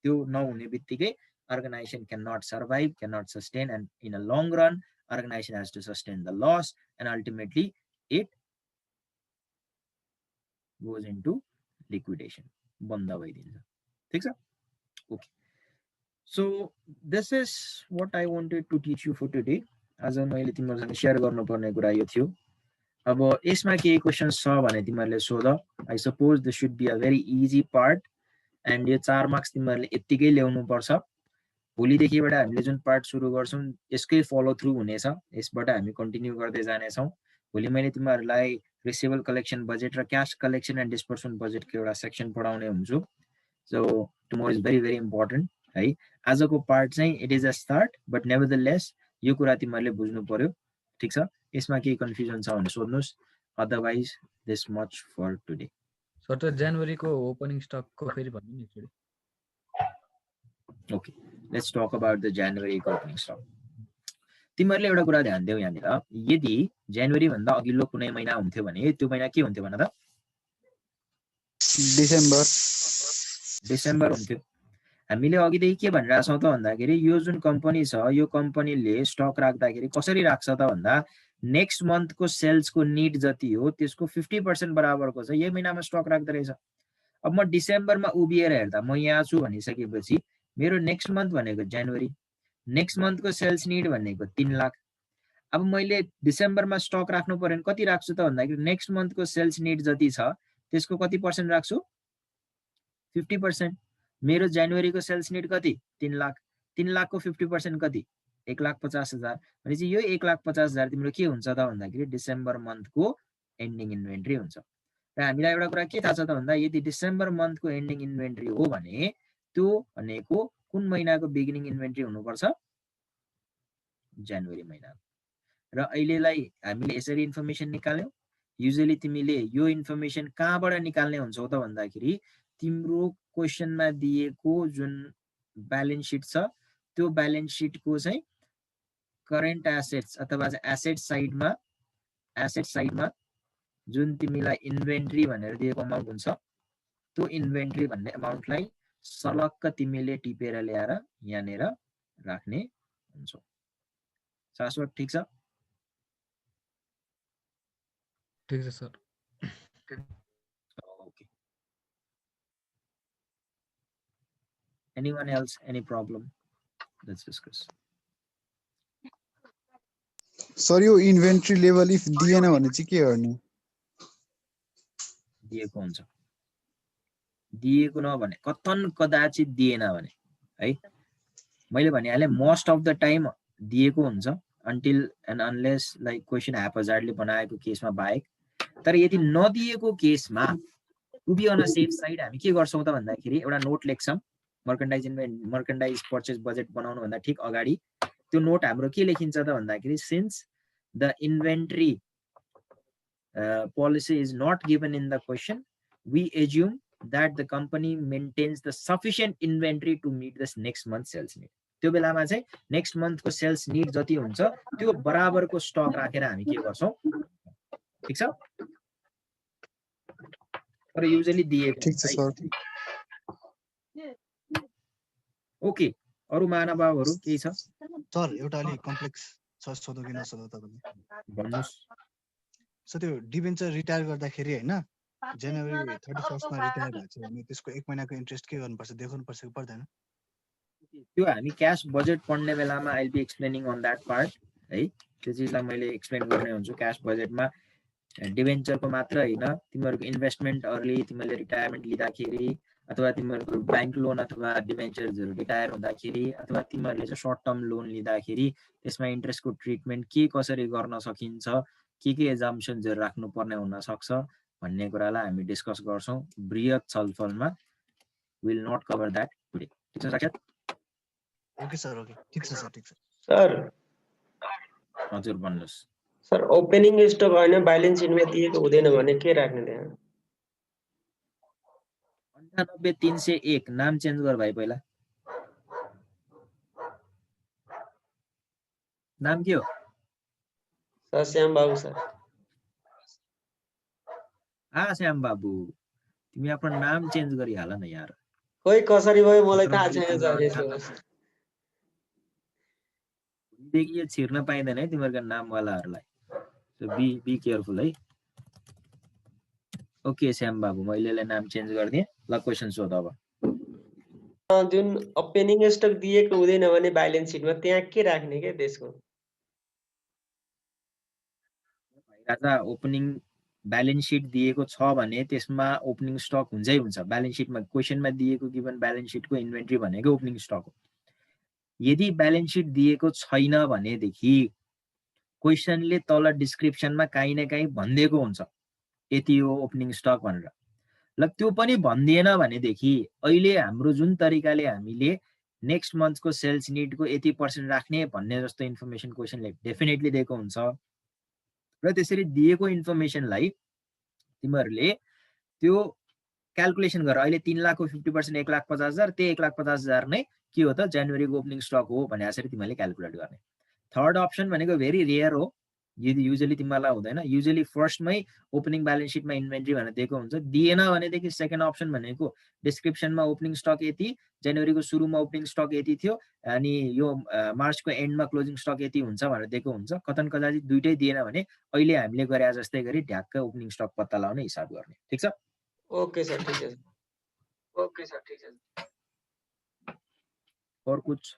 त्यो नहुने बित्तिकै organization cannot survive, cannot sustain, and in a long run organization has to sustain the loss and ultimately it goes into liquidation. Banda bhaidincha. Thik cha? Okay, so this is what I wanted to teach you for today. आज मैले तिमीहरुसँग share गर्नुपर्ने कुरा यो थियो। अब यसमा के questions छ भने तिमीहरुले सोध। I suppose this should be a very easy part and यो 4 मार्क्स तिमीहरुले यतिकै ल्याउनु पर्छ। भोलिदेखिबाट हामीले जुन पार्ट सुरु गर्छौं यसकै फलो थ्रु हुनेछ, यसबाट हामी कन्टिन्यू गर्दै जानेछौं। भोलि मैले तिमीहरुलाई रिसिभेबल कलेक्सन बजेट र क्याश कलेक्सन एन्ड डिस्बर्समेन्ट बजेटको एउटा सेक्सन पढाउने हुन्छु। So tomorrow is very very important है। आजको पार्ट चाहिँ it is a start but nevertheless यो कुरा तिमीहरुले बुझ्नु पर्यो। ठीक छ, यसमा केही कन्फ्युजन छ भने सोध्नुस्, otherwise this much for today. Sir त जनवरीको ओपनिङ स्टकको फेरि भन्नु नि एकचोटी। Okay, let's talk about the January opening stock. तिमीहरुले एउटा कुरा ध्यान देऊ यहाँनिर, यदि जनवरी भन्दा अघिल्लो कुनै महिना हुन्थ्यो भने त्यो महिना के हुन्थ्यो भन त? डिसेम्बर हुन्थ्यो। हामीले अघिदेखि के भनिरहेका छौं त भन्दाखेरि यो जुन कम्पनी छ यो कम्पनीले स्टक राख्दाखेरि कसरी राख्छ त भन्दा नेक्स्ट मन्थको सेल्सको नीड जति हो त्यसको 50% बराबरको छ यही महिनामा स्टक राख्दै रहेछ। अब म डिसेम्बरमा उभिएर हेर्दा म यहाँ छु भनिसकेपछि मेरो नेक्स्ट मन्थ भनेको जनवरी, नेक्स्ट मन्थको सेल्स नीड भनेको 3 लाख। अब मैले डिसेम्बरमा स्टक राख्नु पर्यो भने कति राख्छु त भन्दाखेरि नेक्स्ट मन्थको सेल्स नीड जति छ त्यसको कति पर्सेन्ट राख्छु? 50%। मेरो जनवरीको सेल्स नीड कति? 3 लाख। 3 लाखको 50% कति? 1,50,000। भनेपछि यो 1,50,000 तिम्रो के हुन्छ त भन्दाखेरि डिसेम्बर मन्थको एन्डिङ इन्भेन्टरी हुन्छ। र हामीलाई एउटा कुरा के थाहा छ त भन्दा यदि डिसेम्बर मन्थको एन्डिङ इन्भेन्टरी हो भने त्यो भनेको कुन महिनाको बिगिनिङ इन्भेन्टरी हुनुपर्छ? जनवरी महिना। र अहिलेलाई हामीले यसरी इन्फर्मेसन निकाल्यौ। युजुअली तिमीले यो इन्फर्मेसन कहाँबाट निकाल्ने हुन्छौ त भन्दाखेरि तिम्रो क्वेशनमा दिएको जुन ब्यालेन्स शीट छ त्यो ब्यालेन्स शीटको चाहिँ करेन्ट एसेट्स अथवा एसेट साइडमा जुन तिमीलाई इन्भेन्टरी भनेर दिएको अमाउन्ट हुन्छ त्यो इन्भेन्टरी भन्ने अमाउन्टलाई सलक्क तिमीले टिपेर ल्याएर यहाँनेर राख्ने हुन्छ। शाश्वत ठीक छ? ठीक छ sir. Okay. Anyone else? Any problem? Let's discuss. Sir यो इन्भेन्टरी लेभल इफ दिएन भने चाहिँ के गर्ने? दिएको हुन्छ, दिएको नभने कथन कदाचित दिएन भने है मैले भनिहालेँ मोस्ट अफ द टाइम दिएको हुन्छ until end unless like question ह्यापजार्डले बनाएको केसमा बाहेक। तर यदि नदिएको केसमा to be on a safe side हामी के गर्छौं त भन्दाखेरि एउटा नोट लेख्छौं मर्चेन्डाइज पर्चेज बजेट बनाउनु भन्दा ठीक अगाडि। त्यो नोट हाम्रो के लेखिन्छ त भन्दाखेरि since the inventory policy is not given in the question, we assume that the company maintains the sufficient inventory to meet this next month sales need. त्यो बेलामा चाहिँ नेक्स्ट मन्थको सेल्स निड जति हुन्छ त्यो बराबरको स्टक राखेर हामी के गर्छौं, ठीक छ? तर युजुअली दिएको ठिक छ सर। ओके, अरु महानुभावहरु के छ? सर एउटा अलि कम्प्लेक्स छ, सोधो कि नसोधो तपाईले? भन्नुस्। सो त्यो डिबेन्चर रिटायर गर्दाखेरि हैन जनवरी 31 मा रिटायर भएको छ भने त्यसको 1 महिनाको इन्ट्रेस्ट के गर्नुपर्छ, देखाउनु पर्छ कि पर्दैन? त्यो हामी क्याश बजेट पढ्ने बेलामा I will be explaining on that part है। त्यो चीजलाई मैले एक्सप्लेन गर्ने हुन्छु। क्याश बजेटमा डिबेन्चरको मात्र हैन, तिमीहरुको इन्भेस्टमेन्ट अर्ली तिमीले रिटायरमेन्ट लिँदाखेरि अथवा तिमीहरुको बैंक लोन अथवा डिबेन्चर्सहरु रिटायर हुँदाखेरि अथवा तिमीहरुले चाहिँ शॉर्ट टर्म लोन लिँदाखेरि त्यसमा इन्ट्रेस्टको ट्रिटमेन्ट के कसरी गर्न सकिन्छ, के एजम्पसन्सहरु राख्नु पर्ने हुन सक्छ भन्ने कुरालाई हामी डिस्कस गर्छौं बृहत छलफलमा। Will not cover that today. ठीक छ साक्षात? ओके सर, ओके, ठीक छ सर, ठीक छ सर। हजुर भन्नुस्। सर ओपनिङ स्टक हैन ब्यालेन्स शीटमा दिएको हुँदैन भने के राख्ने त्यहाँ? 98301 नाम चेन्ज गर भाइ पहिला। नाम के हो? सर श्याम बाबु सर। श्याम बाबु, तिमी आफ्नो नाम चेन्ज गरिहाल न यार। खोइ कसरी भयो मलाई थाहा छैन सर यसो। देखि यो छिर्न पाइदैन है तिमीहरुको नामवालाहरुलाई। सो बी केयरफुल है। ओके श्याम बाबु, मैले नाम चेन्ज गर्दिए। ल क्वेशन सोध अब। जुन ओपनिङ स्टक दिएको हुँदैन भने ब्यालेन्स शीटमा त्यहाँ के राख्ने के त्यसको? राजा ओपनिङ ब्यालेन्स शीट दिएको छ भने त्यसमा ओपनिङ स्टक हुन्छै हुन्छ। ब्यालेन्स शीटमा क्वेशनमा दिएको गिवन ब्यालेन्स शीटको इन्भेन्टरी भनेको ओपनिङ स्टक हो। यदि ब्यालेन्स शीट दिएको छैन भनेदेखि क्वेशनले तल डिस्क्रिप्सनमा काहीँ न काहीँ भनिदिएको हुन्छ यति हो ओपनिङ स्टक भनेर। ल त्यो पनि भन्दिएन भनेदेखि अहिले हाम्रो जुन तरिकाले हामीले नेक्स्ट मन्थको सेल्स निडको 80% राख्ने भन्ने जस्तो इन्फर्मेसन क्वेशनले डेफिनेटली दिएको हुन्छ र त्यसरी दिएको इन्फर्मेसनलाई तिमीहरुले त्यो क्याल्कुलेसन गर। अहिले 3 लाखको 50% 1,50,000, त्यही 1,50,000 नै के हो त जनवरीको ओपनिङ स्टक हो भने यसरी तिमीले क्याल्कुलेट गर्ने। थर्ड अप्सन भनेको भेरी रेयर हो, यदि युजुअली तिमीलाई हुँदैन। युजुअली फर्स्टमै ओपनिङ ब्यालेन्स शीटमा इन्भेन्टरी भनेर दिएको हुन्छ। दिएन भनेदेखि सेकेन्ड अप्सन भनेको डिस्क्रिप्सनमा ओपनिङ स्टक यति, जनवरीको सुरुमा ओपनिङ स्टक यति थियो अनि यो मार्चको एन्डमा क्लोजिङ स्टक यति हुन्छ भनेर दिएको हुन्छ। कतन कदाची दुईटै दिएन भने अहिले हामीले गरे जस्तै गरी ढ्याक्क ओपनिङ स्टक पत्ता लगाउने हिसाब गर्ने। ठीक छ? ओके सर, ठीक छ। और कुछ?